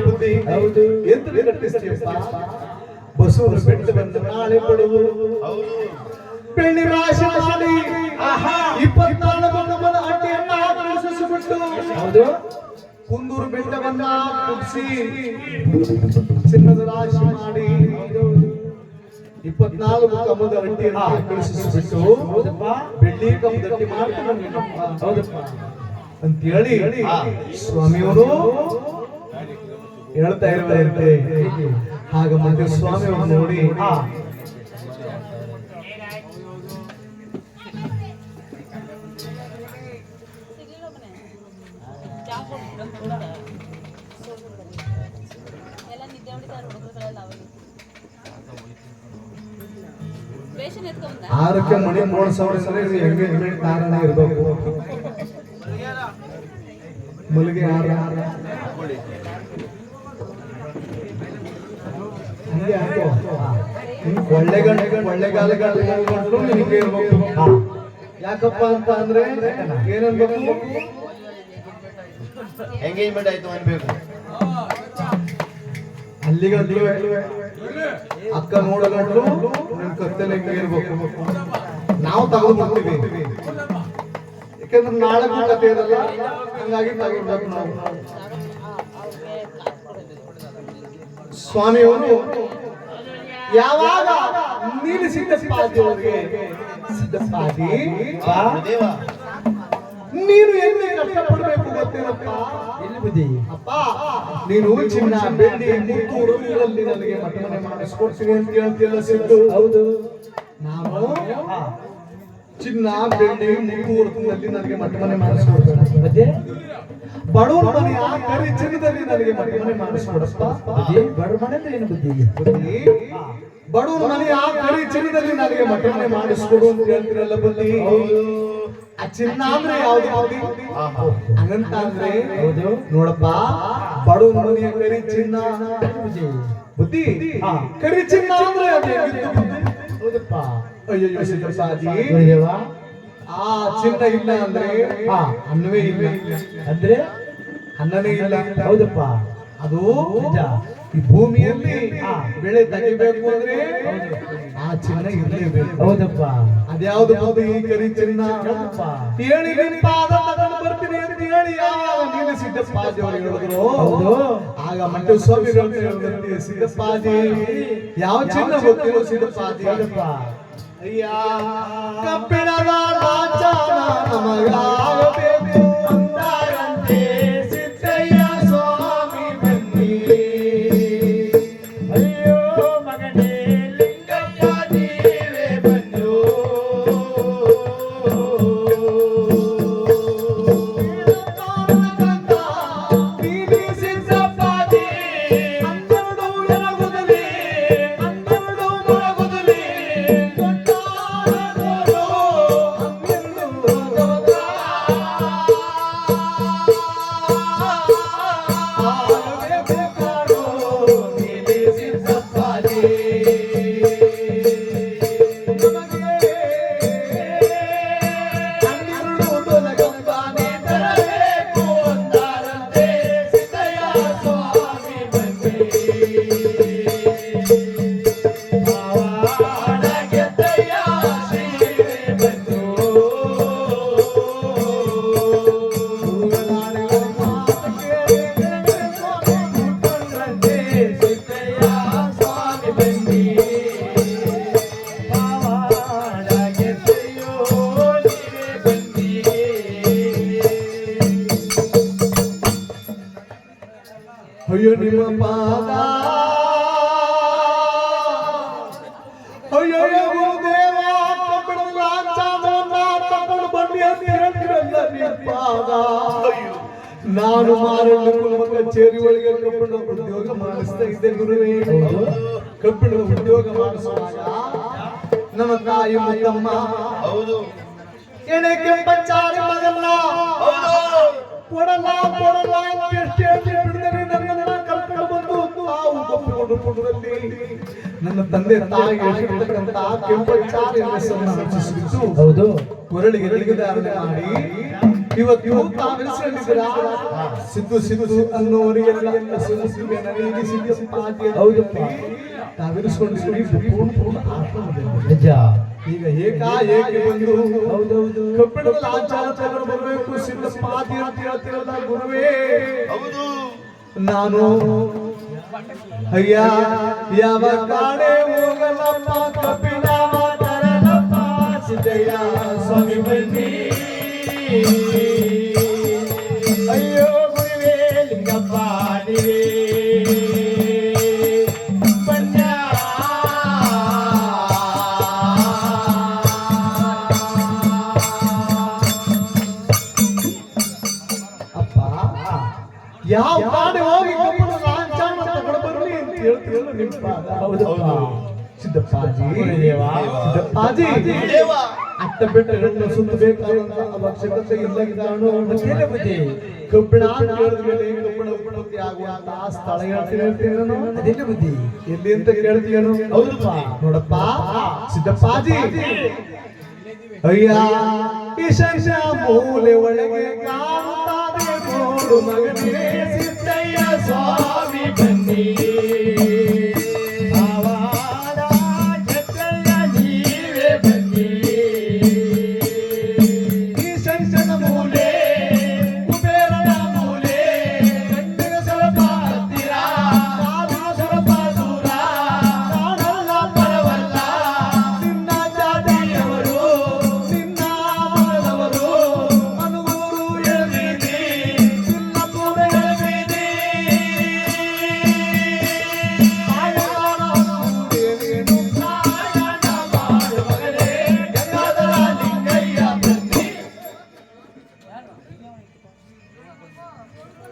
ಬುದ್ಧಿ ಹೌದು ಎಂತ ಕಟ್ಟಿಸ್ತೀಯಪ್ಪ ಬಸವನ ಬೆಟ್ಟ ಬಂದ ನಾಳೆ ಬಡವರು ಹೌದು ಬೆಳ್ಳಿ ರಾಶಿ ಮಾಡಿ 24 ನಮ್ಮನ ಅಡ್ಡಿಯನ್ನ ಕಳಿಸಿಬಿಟ್ಟು ಹೌದು ಕುಂದೂರು ಬೆಟ್ಟವನ್ನ ಕುಗ್ಸಿ ಚಿನ್ನದ ರಾಶಿ ಮಾಡಿ 24 ಕಮದ ಅಡ್ಡಿಯನ್ನ ಕಳಿಸಿಬಿಟ್ಟು ಹೌದಪ್ಪ ಬೆಳ್ಳಿ ಕಮದಟ್ಟಿ ಮಾಡ್ತಾನೆ ಹೌದಪ್ಪ ಅಂತ ಹೇಳಿ ಸ್ವಾಮಿಯವರು ಹೇಳ್ತಾ ಇರುವಂತೆ ಆಗ ಮತ್ತೆ ಸ್ವಾಮಿಯವರು ನೋಡಿ ಆರಕ್ಕೆ ಮಣಿ ಮೂಡಿಸೋದ್ರೆ ಎಂಗೇಜ್ಮೆಂಟ್ ಕಾರಣ ಇರಬೇಕು ಮಲ್ಲಿಗೆ ಹಾರ ಹಂಗೆ ಹಾಕೋ ಒಳ್ಳೆಗಾಲಗಳು ನಿಮಗೆ ಇರ್ಬೇಕು ಯಾಕಪ್ಪ ಅಂತ ಅಂದ್ರೆ ಏನನ್ಬೇಕು ಎಂಗೇಜ್ಮೆಂಟ್ ಆಯ್ತು ಅನ್ಬೇಕು ಅಲ್ಲಿಗೆ ಅಕ್ಕ ನೋಡಗಂಟ್ಲು ನಿನ್ ಕತ್ತಲೆ ಹೆಂಗೆ ಇರ್ಬೇಕು ನಾವು ತಗೊಂಡ್ಬಿಡ್ತೀವಿ ಯಾಕಂದ್ರೆ ನಾಳೆ ಕತೆ ಇರಲ್ಲ ಹಂಗಾಗಿ ತಗೊಳ್ಬೇಕು ನಾವು ಸ್ವಾಮಿಯವರು ಯಾವಾಗ ನೀನು ಸಿದ್ದಪ್ಪಾಜಿ ಅವರಿಗೆ ಸಿದ್ದಪ್ಪಾಜಿ ದೇವ ನೀನು ಎಲ್ಲಿ ಕಷ್ಟಪಡಬೇಕು ಗೊತ್ತೇನಪ್ಪ ಎಲ್ಲಿ ಬುದ್ಧಿ ಅಪ್ಪ ನೀನು ಚಿನ್ನ ಬೆಳ್ಳಿ ಮುತ್ತು ರಂಗುಗಳಲ್ಲಿ ನನಗೆ ಮಠ ಮನೆ ಮಾಡಿಸ್ಕೊಡ್ತೀನಿ ಅಂತ ಹೇಳ್ತಿಲ್ಲ ಸಿದ್ದು ಹೌದು ನಾನು ಚಿನ್ನ ಬೆಳ್ಳಿ ಮುತ್ತು ರಂಗುಗಳಲ್ಲಿ ನನಗೆ ಮಠ ಮನೆ ಮಾಡಿಸ್ಕೊಡ್ತೇನೆ ಮತ್ತೆ ಬಡವರ ಮನೆಯ ಕರಿ ಚಿನ್ನದಲ್ಲಿ ನನಗೆ ಮಠ ಮನೆ ಮಾಡಿಸ್ಕೊಡಪ್ಪ ಬುದ್ಧಿ ಬಡ್ರ ಮನೆ ಅಂದ್ರೆ ಏನು ಬುದ್ಧಿ ಬುದ್ಧಿ ಬಡವರ ಮನೆಯ ಕರಿ ಚಿನ್ನದಲ್ಲಿ ನನಗೆ ಮಠ ಮನೆ ಮಾಡಿಸ್ಕೊಡು ಅಂತ ಹೇಳ್ತಿರಲ್ಲ ಬುದ್ಧಿ ಆ ಚಿನ್ನ ಅಂದ್ರೆ ಯಾವ್ದು ಹಂಗಂತ ಅಂದ್ರೆ ಹೌದು ನೋಡಪ್ಪ ಬಡವರ ಮನೆಯ ಕರಿ ಚಿನ್ನ ಬುದ್ಧಿ ಕರಿ ಚಿನ್ನ ಅಂದ್ರೆ ಅದು ಹೇಗಿತ್ತು ಬುದ್ಧಿ? ಹೌದಪ್ಪ ಅಯ್ಯಯ್ಯೋ ಸಿದ್ದಪ್ಪಾಜಿ ದೇವ ಆ ಚಿನ್ನ ಇಲ್ಲ ಅಂದ್ರೆ ಅನ್ನವೇ ಇಲ್ಲ ಅಂದ್ರೆ ಅನ್ನನೇ ಇಲ್ಲ ಹೌದಪ್ಪ ಅದು ನಿಜ ಈ ಭೂಮಿಯಲ್ಲಿ ಬೆಳೆ ತೆಗಿಬೇಕು ಅಂದ್ರೆ ಆ ಚಿನ್ನ ಇರಲೇಬೇಕು ಹೌದಪ್ಪ ಅದ್ಯಾವ್ದು ಬುದ್ಧಿ ಈ ಕರಿ ಚಿನ್ನ ಹೌದಪ್ಪ ಹೇಳಿ ನಿನ್ ಪಾದ ತಗೊಂಡು ಬರ್ತೀನಿ ಅಂತ ಹೇಳಿ ಯಾವಾಗ ನೀನು ಸಿದ್ದಪ್ಪಾಜಿ ಅವರು ಹೇಳಿದ್ರು ಹೌದು ಆಗ ಮಂಡ್ಯ ಸ್ವಾಮಿಗಳು ಹೇಳಿದಂತೆ ಸಿದ್ದಪ್ಪಾಜಿ ಯಾವ ಚಿನ್ನ ಗೊತ್ತಿರೋ ಸಿದ್ದಪ್ಪಾಜಿ ಹೌದಪ್ಪ ಅಯ್ಯ ಕಬ್ಬಿಣದ ರಾಜ ನಮಗಾಗಬೇಕು ಅಂತಾರಂತೆ ಸಿದ್ದಯ್ಯ ಸ್ವಾಮಿ ಬನ್ನಿ ಅಯ್ಯೋ ನಾನು ಮಾರಣ್ಣ ಕುಟುಂಬ ಕಚೇರಿ ಒಳಗೆ ಕಬ್ಬಿಣದ ಉದ್ಯೋಗ ಮಾಡಿಸ್ತಾ ಇದ್ದೆ ಗುರುವೇ. ಕಬ್ಬಿಣದ ಉದ್ಯೋಗ ಮಾಡಿಸುವಾಗ ನಮ್ಮ ತಾಯಿ ಮುದ್ದಮ್ಮ ಎಣೆ ಕೆಂಪಚಾರಿ ಮಗನ್ನ ಕೊಡಲ್ಲ ಕೊಡಲ್ಲ ಎಷ್ಟೇ ಬಿಡದರೆ ನನ್ನನ್ನ ಕರ್ಕೊಂಡು ಬಂದು ತಾವು ಒಪ್ಪಿಕೊಂಡು ಕೊಡುವಲ್ಲಿ ನನ್ನ ತಂದೆ ತಾಯಿ ಹೇಳಿರ್ತಕ್ಕಂಥ ಕೆಂಪಚಾರಿ ಹೆಸರನ್ನು ಹಚ್ಚಿಸಿದ್ದು ಹೌದು. ಕೊರಳಿಗೆ ಲಿಖಿತಾರ್ಪಣೆ ಮಾಡಿ ಇವತ್ತು ತಾವೆನಿಸಿಕೊಂಡಿದ್ದೀರಾ ಸಿದ್ದು ಸಿದ್ದು ಅನ್ನೋರಿಗೆಲ್ಲ ಸಿದ್ದುಗೆ ನನಗೆ ಸಿದ್ದು ಹೌದಪ್ಪ. ತಾವೆನಿಸಿಕೊಂಡಿದ್ದೀರಿ ಪೂರ್ಣ ಆತ್ಮದಲ್ಲಿ. ನಿಜ. ಈಗ ಏಕಾಏಕಿ ಬಂದು ಹೌದೌದು. ಕಬ್ಬಿಣದ ಲಾಂಛನ ಬರಬೇಕು ಸಿದ್ದಪ್ಪಾದಿ ಅಂತ ಹೇಳ್ತಿರಲ್ಲ ಗುರುವೇ. ನಾನು ಅಯ್ಯ ಯಾವ ಕಾಡೆ ಹೋಗಲಪ್ಪ ಕಬ್ಬಿಣ ಮಾತರಲಪ್ಪ ಸಿದ್ದಯ್ಯ ಸ್ವಾಮಿ ಬನ್ನಿ. ಅಯ್ಯೋ ಗುರುವೇ ಲಿಂಗಪ್ಪ ನೀವೇ ಯಾವ ಕಾಡೆ ಹೋಗಿ ಕಬ್ಬಿಣದ ಲಾಂಛನ ತಗೊಂಡು ಬರ್ಲಿ ಅಂತ ಹೇಳ್ತಿರಲ್ಲ ನಿಮ್ಮ ಪಾದ. ಹೌದಪ್ಪ. ಸಿದ್ದಪ್ಪಾಜಿ ಸಿದ್ದಪ್ಪಾಜಿ ಅಟ್ಟ ಬೆಟ್ಟ ಹೆಣ್ಣು ಸುತ್ತಬೇಕಾದಂತ ಅವಶ್ಯಕತೆ ಇಲ್ಲಗಿದ್ದಾನು. ಮತ್ತೇನೆ ಬುದ್ಧಿ? ಕಬ್ಬಿಣ ಅಂತ ಹೇಳಿದ ಮೇಲೆ ಕಬ್ಬಿಣ ಉತ್ಪತ್ತಿ ಆಗುವಂತ ಸ್ಥಳ ಹೇಳ್ತೀನಿ ನಾನು. ಅದೇನು ಬುದ್ಧಿ? ಎಲ್ಲಿ ಅಂತ ಕೇಳ್ತೀಯನು? ಹೌದಪ್ಪ. ನೋಡಪ್ಪ ಸಿದ್ದಪ್ಪಾಜಿ ಅಯ್ಯ ಈಶಾನ್ಯ ಮೂಲೆ ಒಳಗೆ ಕಾಣುತ್ತದೆ ನೋಡು ಮಗನೇ ಸಿದ್ದಯ್ಯ ಸ್ವಾಮಿ ಬನ್ನಿ.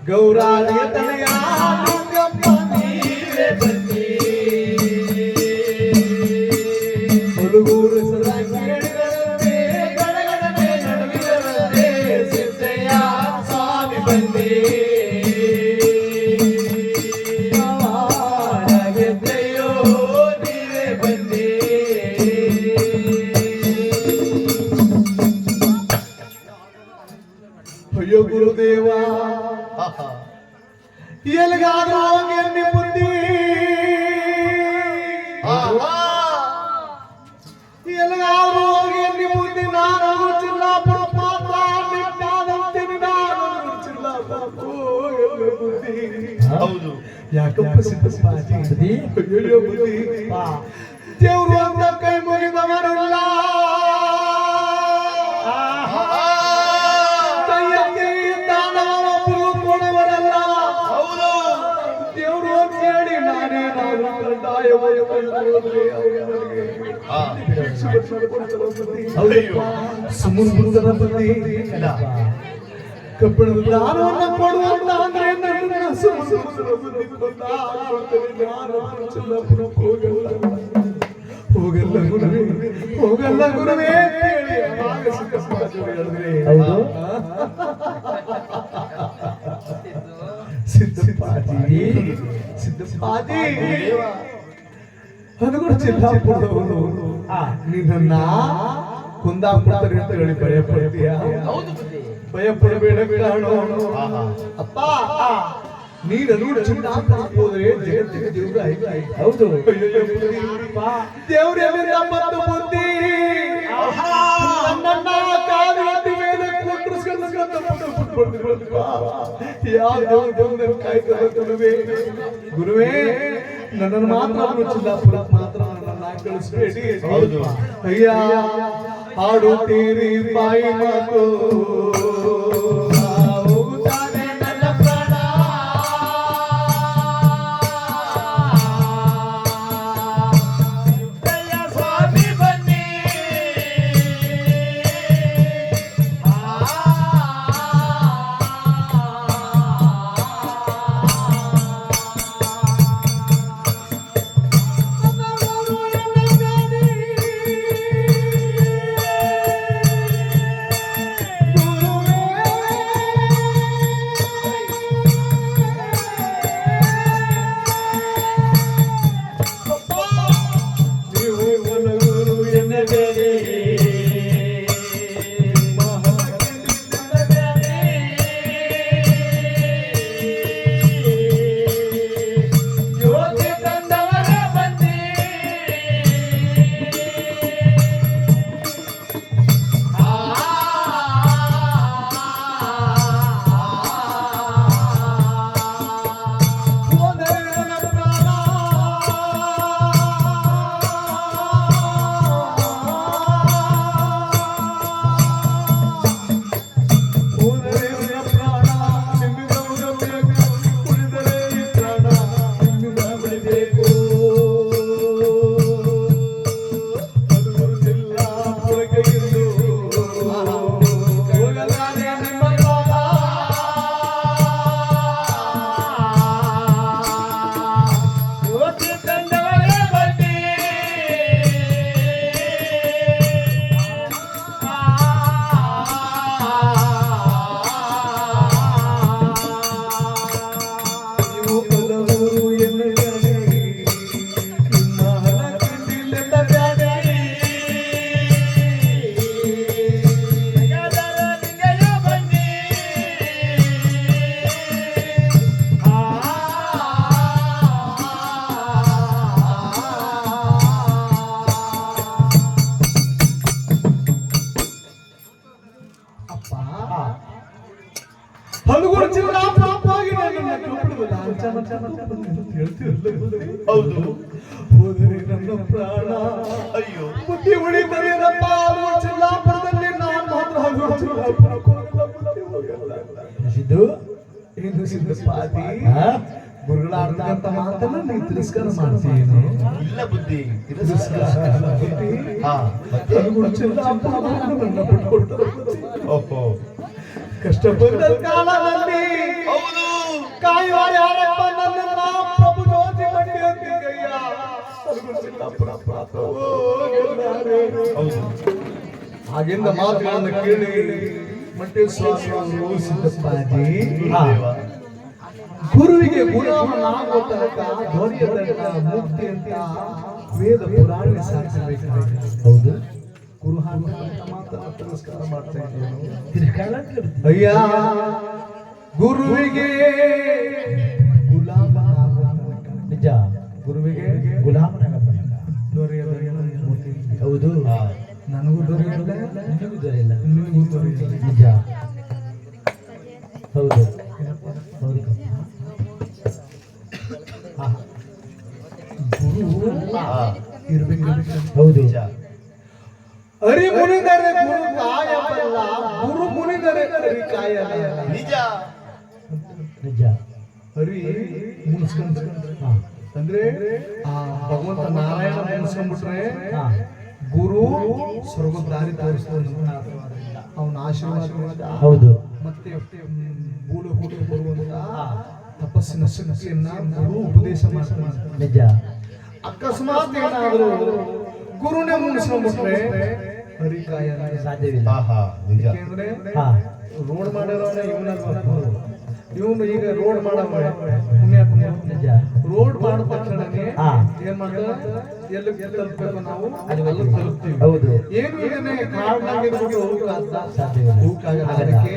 ಗೌರಾಳಿಯ ತನಯ ಲಿಂಗಪ್ಪ ನೀವೇ ಬನ್ನಿ. ಹುಡುಗೂರು ಸದಾ ಕೇಳಿದರಂತೆ ಗಡಗಡನೆ ನಡುವಿದರಂತೆ ಸಿದ್ದಯ್ಯ ಸ್ವಾಮಿ ಬನ್ನಿ. ಗೆದ್ದೆಯೋ ನೀವೇ ಬನ್ನಿ. ಅಯ್ಯೋ ಗುರುದೇವ ಎಲ್ಲಿಗಾದ್ರೂ ಹೋಗಿ ಎಣ್ಣೆ ಬುದ್ಧಿ ಎಲ್ಲಿಗಾದ್ರೂ ಹೋಗಿ ಎಣ್ಣೆ ಬುದ್ಧಿ. ನಾನು ಚಿಲ್ಲಾಪುರ ಪಾತ್ರ ನಿಂತಾದಂತೀನಿ. ನಾನು ಚಿಲ್ಲಾಪುರ ಬುದ್ಧಿ. ಹೌದು. ಯಾಕಪ್ಪ ಸಿದ್ದಪ್ಪಾಜಿ ಅಯ್ಯೋ ಬುದ್ಧಿ ದೇವ್ರು ಅಂತ ಕೈ ಮುಗಿದವರಲ್ಲ. ಕಬ್ಬಿಣದ ದಾನವನ್ನು ಕೊಡುವಂತ ಅಂದ್ರೆ ಹೋಗಲ್ಲ ಗುರುವೇ ಹೋಗಲ್ಲ ಗುರುವೇ. ಹೌದು. ಸಿದ್ದಪ್ಪಾಜಿ ಸಿದ್ದಪ್ಪಾಜಿ ಹನಗೂರು ಚಿಲ್ಲಾಪುರದವರು ನಿನ್ನ ಕುಂದಾಪುರದಲ್ಲಿ ಅಂತ ಹೇಳಿ ಭಯ ಪಡ್ತೀಯ. ಭಯ ಪಡಬೇಡ ಕಾಣೋ. ಅಪ್ಪ ನೀನು ಚಿಲ್ಲಾಪುರಕ್ಕೆ ಹೋದ್ರೆ ಜಗತ್ತಿಗೆ ದೇವ್ರ ಆಯ್ತು. ಹೌದು. ದೇವ್ರ ಬಂದು ಬುದ್ಧಿ ನನ್ನ ಕಾಲು ಮೇಲೆ ಗುರುವೇ ನನ್ನನ್ನು ಮಾತ್ರ ಚಿಲ್ಲಾಪುರ ಮಾತ್ರ ನನ್ನ ಕಳಿಸ್ಬೇಡಿ. ಅಯ್ಯ ಹಾಡುತ್ತೀರಿ ಬಾಯಿ ಮಾತು ಹೋಗುತ್ತಾನೆ ನನ್ನ ಪ್ರಾಣ. ಸ್ವಾಮಿ ಬನ್ನಿ. ಹೌದು. ಹೋದರೆ ನನ್ನ ಪ್ರಾಣ ಅಯ್ಯೋ ಬುದ್ಧಿ ಉಳಿದರೇನಪ್ಪ ಚಿಲ್ಲಾಪುರದಲ್ಲಿ ನಾನು ಮಾತ್ರ ಸಿದ್ದು ಏನು ಸಿದ್ದಪ್ಪಾದಿ ಗುರುಗಳಾಡ್ತಕ್ಕಂಥ ಮಾತನ್ನ ನೀವು ತಿರಸ್ಕಾರ ಮಾಡ್ತೀಯೇನು? ಇಲ್ಲ ಬುದ್ಧಿ ಹಾ, ಮತ್ತೆ ಅದು ಚಿಲ್ಲಾಪುರ ನನ್ನ ಬಿಟ್ಕೊಡ್ತಾರೆ. ಓಹೋ ಕಷ್ಟ ಬಂದ ಕಾಲದಲ್ಲಿ ಹೌದು ಕಾಯುವ ಯಾರಪ್ಪ ನನ್ನನ್ನ ಪ್ರಭು ಜ್ಯೋತಿ ಮಂಡಿ ಅಂತಿದ್ದಯ್ಯ. ಅದು ಚಿಲ್ಲಾಪುರ ಪ್ರಾತಃ ಹೌದು ಆಗಿಂದ ಮಾತುಗಳನ್ನು ಕೇಳಿ ಮಂಟೆ ಸ್ವಾಮಿ ಅವರು ಸಿದ್ದಪ್ಪಾಜಿ ದೇವ. ಗುರುವಿಗೆ ಗುಲಾಮನಾಗುವ ತನಕ ಧ್ವನಿಯ ತನಕ ಮುಕ್ತಿ ಅಂತ ವೇದ ಪುರಾಣ ಸಾಧಿಸಬೇಕಾಗಿದೆ. ಹೌದು ಗುರು ಹಾಕಂತ ಮಾತನ್ನ ತಿರಸ್ಕಾರ ಮಾಡ್ತಾ ಇದ್ದೇನೆ. ತಿರ್ಕಾಲ ಅಯ್ಯ ಗುರುವಿಗೆ ಗುಲಾಮನಾಗುವ ತನಕ, ನಿಜ ಗುರುವಿಗೆ ಗುಲಾಮನಾಗತ್ತ ದೊರೆಯದ ಹೌದು ನನಗೂ ದೊರೆಯಲ್ಲ, ನಿನಗೂ ದೊರೆಯಿಲ್ಲ ನಿನಗೂ ದೊರೆಯಲ್ಲ. ನಿಜ ಹೌದು ಹೌದು ಗುರು ಇರ್ಬೇಕು. ಹೌದು ನಿಜ ಅರಿ ಮುನಿದರೆ ಗುರು ಕಾಯಬಲ್ಲ, ಗುರು ಮುನಿದರೆ ಅರಿ ಕಾಯಲ್ಲ. ನಿಜ ನಿಜ ಹರಿ ಮುನ್ಸ್ಕೊಂಡ್ರೆ ಹಾ ಅಂದ್ರೆ ಆ ಭಗವಂತ ನಾರಾಯಣ ಮುನ್ಸ್ಕೊಂಡ್ಬಿಟ್ರೆ ಹಾ ಗುರು ಸ್ವರ್ಗದ ದಾರಿ ತೋರಿಸ್ತಾನೆ. ಅವನ ಆಶೀರ್ವಾದದಿಂದ ಹೌದು ಮತ್ತೆ ಭೂಲೋಕ ಬರುವಂತ ತಪಸ್ಸಿನ ಶಕ್ತಿಯನ್ನ ಗುರು ಉಪದೇಶ ಮಾಡ್ತಾನೆ. ನಿಜ ಅಕಸ್ಮಾತ್ ಏನಾದ್ರು ಗುರುನೇ ಮುನ್ಸ್ಕೊಂಡ್ಬಿಟ್ರೆ ಹರಿ ಕಾಯಲ್ಲ, ಸಾಧ್ಯವಿಲ್ಲ ಆಹಾ ನಿಜ ಯಾಕೆಂದ್ರೆ ಹಾ ರೋಡ್ ಮಾಡಿರೋನೆ ಇವನು ಈಗ ರೋಡ್ ಮಾಡವ ಪುಣ್ಯಾತ್ಮ. ನಿಜ ರೋಡ್ ಮಾಡಿದ ತಕ್ಷಣನೇ ಹಾ ಏನ್ ಮಾಡ್ತಾರೆ, ಎಲ್ಲಿ ತಲುಪಬೇಕು ನಾವು ಅಲ್ಲಿ ತಲುಪ್ತೀವಿ. ಹೌದು ಏನು ಇದನ್ನೇ ಕಾರಣಾಗಿರ್ಬಿಟ್ಟು ಹೋಗಕ್ಕಾಗ್ತಾ ಸಾಧ್ಯವಿಲ್ಲ ಹೋಗಕ್ಕಾಗಲ್ಲ. ಅದಕ್ಕೆ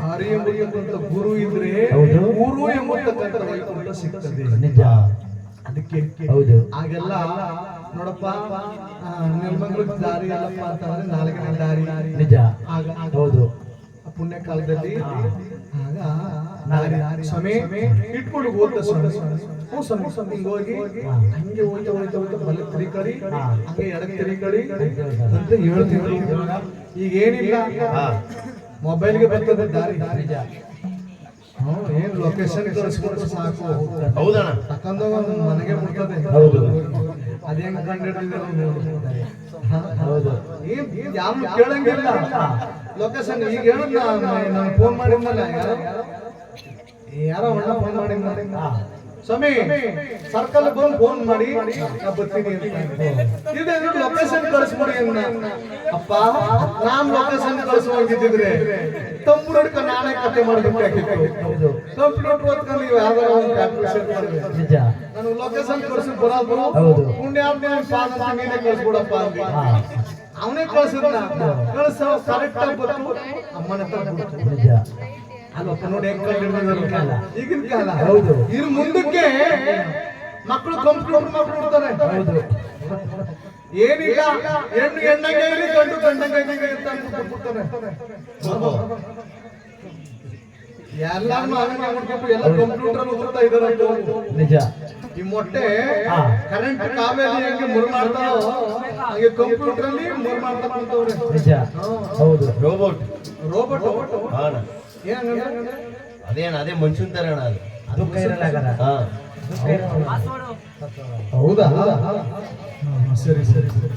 ಹರಿ ಎಂಬುವಂತ ಗುರು ಇದ್ರೆ ಹೌದು. ಗುರು ಎಂಬತಕ್ಕಂಥ ವೈಕುಂಠ ಸಿಗ್ತದೆ. ನಿಜ ಅದಕ್ಕೆ ಹೌದು ಆಗೆಲ್ಲ ನೋಡಪ್ಪ ನಿರ್ಮಂಗ್ಲಕ್ಕೆ ದಾರಿ ಅಲ್ಲಪ್ಪ ಅಂತಂದ್ರೆ ನಾಲ್ಕನೇ ದಾರಿ ನಿಜ ಆಗ ಹೌದು ಪುಣ್ಯ ಕಾಲದಲ್ಲಿ ಆಗ ದಾರಿ ಸ್ವಾಮಿ ಇಟ್ಕೊಂಡು ಹೋದ ಸ್ವಾಮಿ. ಹ್ಞೂ ಸ್ವಾಮಿ ಹಿಂಗ್ ಹೋಗಿ ಹಂಗೆ ಹೋಯ್ತಾ ಹೋಯ್ತಾ ಹೋಯ್ತಾ ಬಲ ತಿರುಕಡಿ ಹಂಗೆ ಎಡಕ್ಕೆ ತಿರುಕಡಿ ಅಂತ ಹೇಳ್ತೀವಿ. ಈಗ ಏನಿಲ್ಲ, ಮೊಬೈಲ್ಗೆ ಬರ್ತದೆ ದಾರಿ. ನಿಜ ಏನ್ ಲೊಕೇಶನ್ ಕಳಿಸ್ಕೊಟ್ರೆ ಸಾಕು, ಹೌದಣ್ಣ ತಕೊಂಡೋಗ ಮನೆಗೆ ಬಿಡ್ತದೆ. ಹೌದು ಅದೇ ಹೆಂಗ್ ಕಂಡಿಡ್ತಿದ್ದಾರೆ. ಹೌದು ಏನ್ ಯಾರು ಕೇಳಂಗಿಲ್ಲ ಲೊಕೇಶನ್. ಈಗ ಹೇಳುದು ನಾನು ಫೋನ್ ಮಾಡಿದ್ನಲ್ಲ, ಯಾರೋ ಅಣ್ಣ ಫೋನ್ ಮಾಡಿದ್ನ, ಸ್ವಾಮಿ ಸರ್ಕಲ್ ಬಂದು ಫೋನ್ ಮಾಡಿ ನಾ ಬರ್ತೀನಿ ಅಂತ. ಇದೆ ಲೊಕೇಶನ್ ಕಳಿಸ್ಬಿಡಿ ಅಂದ. ಅಪ್ಪ ನಾನ್ ಲೊಕೇಶನ್ ಕಳಿಸುವಾಗಿದ್ದಿದ್ರೆ ತಂಪು ನಡ್ಕ ನಾನೇ ಕತೆ ಮಾಡ್ಬೇಕಾಗಿತ್ತು. ಹೌದು ಕಂಪ್ಯೂಟರ್ ಓದ್ಕೊಂಡು ನೀವು ಯಾವ್ದಾರ ಒಂದು ಕ್ಯಾಲ್ಕುಲೇಷನ್ ಮಾಡ್ಬೇಕು. ನಿಜ ನಾನು ಲೊಕೇಶನ್ ಕಳಿಸಿ ಬರೋದು ಹೌದು ಪುಣ್ಯಾತ್ಮ ಪಾದ ನೀನೇ ಕಳಿಸ್ಬಿಡಪ್ಪ ಅಂತ ಹಾ ಅವನೇ ಕಳಿಸಿದ್ನ. ಕಳಿಸ ಕರೆಕ್ಟ್ ಆಗಿ ಬಂದು ಅಮ್ಮನ ಹತ್ರ ಬಿಡ್ತು. ನಿಜ ಅಲ್ಲಪ್ಪ ನೋಡಿ ಹೆಂಗ್ ಕಂಡಿಡ್ದಿದ್ದಾರೆ ಈಗಿನ ಕಾಲ. ಹೌದು ಇನ್ನು ಮುಂದಕ್ಕೆ ಮಕ್ಕಳು ಕಂಪ್ಯೂಟರ್ ಮಕ್ಕಳು ಇರ್ತಾರೆ. ಹೌದು ಏನಿಲ್ಲ, ಹೆಣ್ಣು ಹೆಣ್ಣಂಗೆ ಇರಲಿ, ಗಂಡು ಗಂಡಂಗೆ ಅಂತ ಬಿಡ್ತಾರೆ. ಎಲ್ಲಾನು ಹಂಗೆ ಮಾಡ್ಕೊಂಡು ಎಲ್ಲ ಕಂಪ್ಯೂಟರ್ ಓದ್ತಾ ಇದಾರೆ. ನಿಜ ಈ ಮೊಟ್ಟೆ ಹಾ. ಕರೆಂಟ್ ಕಾವೇರಿ ಹೆಂಗೆ ಮುರು ಮಾಡ್ತಾರೋ ಹಾಗೆ ಕಂಪ್ಯೂಟರ್ ಅಲ್ಲಿ ಮುರು ಮಾಡ್ತಾ ಕುಂತವ್ರೆ. ನಿಜ ಹೌದು ರೋಬೋಟ್ ಅಣ್ಣ ಅದೇನ ಅದೇ ಮನುಷ್ಯನ್ ತರ ಅಣ್ಣ ಅದು ದುಃಖ ಇರಲಾಗದ ಹೌದಾ? ಸರಿ ಸರಿ ಸರಿ.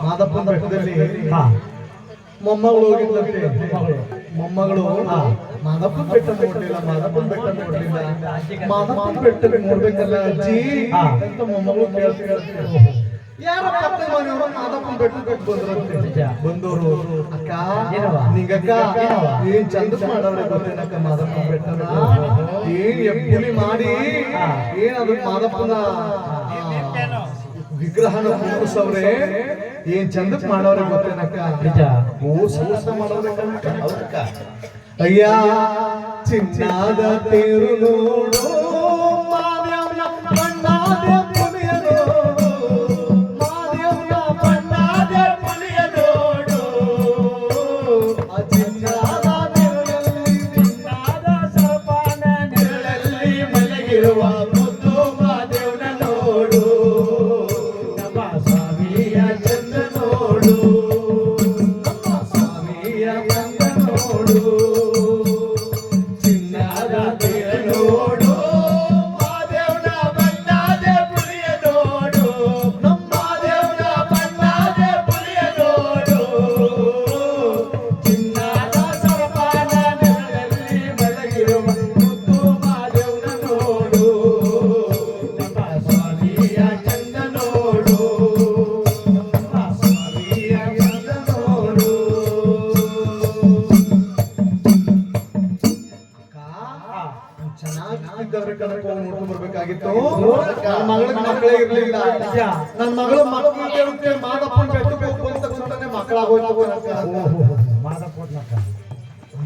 ಮಾದಪ್ಪನ ಬೆಟ್ಟದಲ್ಲಿ ಮೊಮ್ಮಗಳು ಹೋಗಿದ್ದಂತೆ. ಮೊಮ್ಮಗಳು ಮಾದಪ್ಪನ ಬೆಟ್ಟ ನೋಡ್ಲಿಲ್ಲ, ಮಾದಪ್ಪನ ಬೆಟ್ಟ ನೋಡ್ಲಿಲ್ಲ, ಮಾದಪ್ಪನ ಬೆಟ್ಟ ನೋಡ್ಬೇಕಲ್ಲ ಅಜ್ಜಿ ಅಂತ ಮೊಮ್ಮಗಳು ಕೇಳ್ತಿರ್ತಾರೆ. ಯಾರ ಪಕ್ಕದ ಮನೆಯವರು ಮಾದಪ್ಪನ ಬೆಟ್ಟಕ್ಕೆ ಬಂದ್ರಂತೆ. ಬಂದವರು ಅಕ್ಕ ನಿಂಗಕ್ಕ ಏನ್ ಚಂದ ಮಾಡವ್ರೆ ಗೊತ್ತೇನಕ್ಕ ಮಾದಪ್ಪನ ಬೆಟ್ಟನ, ಏನ್ ಎಪ್ಪುಲಿ ಮಾಡಿ ಏನ್ ಅದ್ರ ಮಾದಪ್ಪನ ವಿಗ್ರಹನ ಕೂರಿಸವ್ರೆ, ಏನ್ ಚಂದಕ್ ಮಾಡವ್ರೆ ಗೊತ್ತೇನಕ್ಕ. ನಿಜ ಮೋಸ ಮಾಡವ್ರೆ ಕಣಕ್ಕ. ಅಯ್ಯ ಚಿನ್ನಾದ ತೇರು ನೋಡು, ಮಾದೇವನ ಬಣ್ಣಾದ ಪುಲಿಯ ನೋಡು, ಮಾದೇವನ ಬಣ್ಣಾದ ಪುಲಿಯ ನೋಡು, ಆ ಚಿನ್ನಾದ ನೆರಳಲ್ಲಿ ಚಿನ್ನಾದ ಸರಪಾನ ನೆರಳಲ್ಲಿ ಮಲಗಿರುವ ಕಣಕ್ಕೆ ಹೋಗಿ ನೋಡ್ಕೊಂಡ್ ಬರ್ಬೇಕಾಗಿತ್ತು. ನನ್ನ ಮಗಳಿಗೆ ಮಕ್ಕಳೇ ಇರ್ಲಿಲ್ಲ. ನನ್ನ ಮಗಳು ಮಕ್ಕಳಿಗೆ ಮಾದಪ್ಪನ ಬೆಟ್ಟಕ್ಕೆ ಹೋಗಿ ಬಂದ ತಕ್ಷಣನೇ ಮಕ್ಕಳಾಗೋಯ್ತು.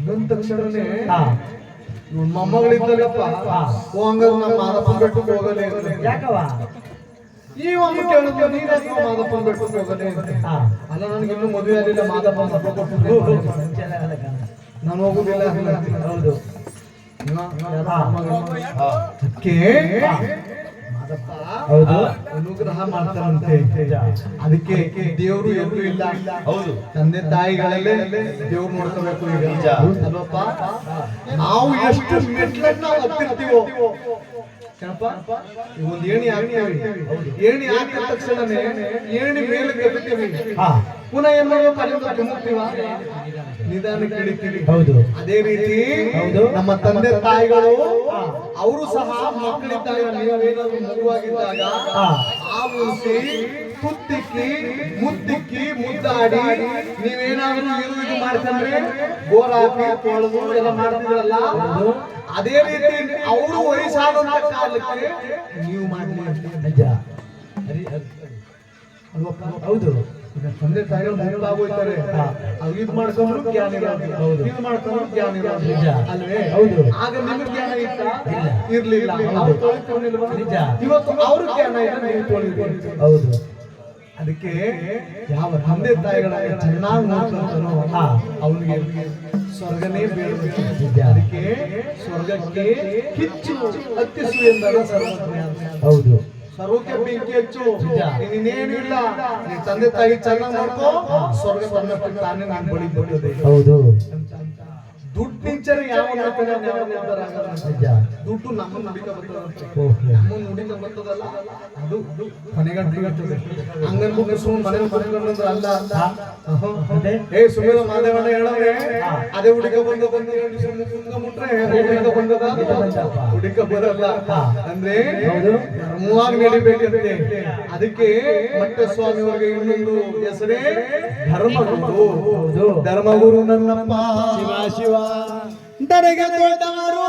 ಬಂದ ತಕ್ಷಣನೇ ಮೊಮ್ಮಗಳಿದ್ದಲ್ಲಪ್ಪ ಹಂಗಾದ್ರೆ ನಮ್ಮ ಮಾದಪ್ಪನ ಬೆಟ್ಟಕ್ಕೆ ಹೋಗಲೇ ಯಾಕವ ಈ ಒಮ್ಮ ಕೇಳಿದ್ರೆ ನೀನೇ ಮಾದಪ್ಪನ ಬೆಟ್ಟಕ್ಕೆ ಹೋಗಲೇ ಅಲ್ಲ. ನನಗೆ ಇನ್ನೂ ಮದುವೆ ಆಗಲಿಲ್ಲ. ಮಾದಪ್ಪನ ನಾನು ಹೋಗುದಿಲ್ಲ. ಹೌದು ಹೌದು ಅನುಗ್ರಹ ಮಾಡ್ತಾರಂತೆ. ಅದಕ್ಕೆ ದೇವರು ಎಲ್ಲೂ ಇಲ್ಲ. ಹೌದು, ತಂದೆ ತಾಯಿಗಳಲ್ಲೇ ದೇವ್ರು ನೋಡ್ಕೋಬೇಕು. ಈಗ ನಿಜ ಅಲ್ವಪ್ಪ? ನಾವು ಎಷ್ಟು ಮೆಟ್ಲನ್ನ ಹತ್ತಿರ್ತೀವೋ ಒಂದು ಏಣಿ ಹಾಕ್ತೀವಿ. ಏಣಿ ಹಾಕಿದ ತಕ್ಷಣನೇ ಏಣಿ ಮೇಲೆ ಕೆತ್ತೀವಿ. ಪುನಃ ಏನ್ ಮಾಡಬೇಕು? ಅಲ್ಲಿಂದ ಧುಮುಕ್ತೀವ, ನಿಧಾನಕ್ಕೆ ಇಳಿತೀವಿ. ಹೌದು ಅದೇ ರೀತಿ ಹೌದು ನಮ್ಮ ತಂದೆ ತಾಯಿಗಳು ಅವರು ಸಹ ಮಕ್ಕಳಿದ್ದಾಗ ನೀವೇನಾದ್ರು ಮಗುವಾಗಿದ್ದಾಗ ಆವರಿಸಿ ತುತ್ತಿಕ್ಕಿ ಮುತ್ತಿಕ್ಕಿ ಮುದ್ದಾಡಿ ನೀವೇನಾದ್ರೂ ಇದು ಮಾಡ್ಕೊಂಡ್ರೆ ಗೋರ್ ಹಾಕಿ ತೊಳೆದು ಎಲ್ಲ ಮಾಡ್ತಿದ್ರಲ್ಲ, ಅದೇ ರೀತಿ ಅವರು ವಯಸ್ಸಾದಂತ ಕಾಲಕ್ಕೆ ನೀವು ಮಾಡ್ಲಿ ನಿಜ. ಅಲ್ವಪ್ಪ? ಹೌದು ಈಗ ತಂದೆ ತಾಯಿಗಳು ಮಕ್ಕಳಾಗೋಯ್ತಾರೆ. ಇದು ಮಾಡ್ಕೊಂಡ್ರು ಜ್ಞಾನ ಇರೋದು, ಇದು ಮಾಡ್ಕೊಂಡ್ರು ಜ್ಞಾನ ಇರೋದು. ನಿಜ ಅಲ್ವೇ? ಹೌದು ಆಗ ನಿಮ್ಗೆ ಜ್ಞಾನ ಇತ್ತ? ಇಲ್ಲ. ಇರ್ಲಿಲ್ಲ. ಅವ್ರು ತೊಳಿಕೊಂಡಿಲ್ವಾ? ನಿಜ. ಇವತ್ತು ಅವ್ರ ಜ್ಞಾನ ಇಲ್ಲ, ನೀವು ತೊಳಿದ್ರಿ. ಹೌದು ಅದಕ್ಕೆ ಯಾವ ತಂದೆ ತಾಯಿಗಳನ್ನ ಚೆನ್ನಾಗಿ ನೋಡ್ಕೊಂತಾನೋ ಅವನಿಗೆ ಸ್ವರ್ಗನೇ ಬೇಡಬೇಕು. ಅದಕ್ಕೆ ಸ್ವರ್ಗಕ್ಕೆ ಕಿಚ್ಚು ಹತ್ತಿಸು ಎಂದರ ಸರ್ವಜ್ಞ. ಹೌದು ಸರ್ವಕ್ಕೆ ಬೆಂಕಿ ಹಚ್ಚು. ಇನ್ನೇನಿಲ್ಲ, ನೀನ್ ತಂದೆ ತಾಯಿ ಚೆನ್ನಾಗಿ ನೋಡ್ಕೋ, ಸ್ವರ್ಗ ತನ್ನಷ್ಟಕ್ಕೆ ತಾನೇ ನಾನು ಬಳಿ ಬರ್ತದೆ. ಹೌದು ದುಡ್ಡು ನಿಂಚರೆ ಯಾವ ನಿಜ. ದುಡ್ಡು ನಮ್ಮನ್ನು ನುಡಿಕ ಬರ್ತದಂತೆ. ಓಹೋ ನಮ್ಮನ್ನು ನುಡಿಕ ಬರ್ತದಲ್ಲ, ಅದು ಕೊನೆಗಟ್ಟಿರ್ತದೆ. ಹಂಗನ್ಬಿಟ್ಟು ಸುಮ್ಮನೆ ಮನೆ ಕುತ್ಕೊಂಡ್ರೆ ಅಲ್ಲ. ಅದೇ ಏ ಸುಮ್ಮನೆ ಮಾದೇವಣ್ಣ ಹೇಳವ್ರೆ ಅದೇ ಹುಡುಕ ಬಂದ ಕುಂತ್ಕೊಂಡ್ಬಿಟ್ರೆ ಹುಡುಕ ಬರಲ್ಲ ಅಂದ್ರೆ ಧರ್ಮವಾಗಿ ನಡಿಬೇಕಂತೆ. ಅದಕ್ಕೆ ಮತ್ತೆ ಸ್ವಾಮಿ ಅವರಿಗೆ ಇನ್ನೊಂದು ಹೆಸರೇ ಧರ್ಮಗುರು. ಧರ್ಮಗುರು ನನ್ನಪ್ಪ ಶಿವ ಶಿವ. ನನಗೆ ದೊಡ್ಡವರು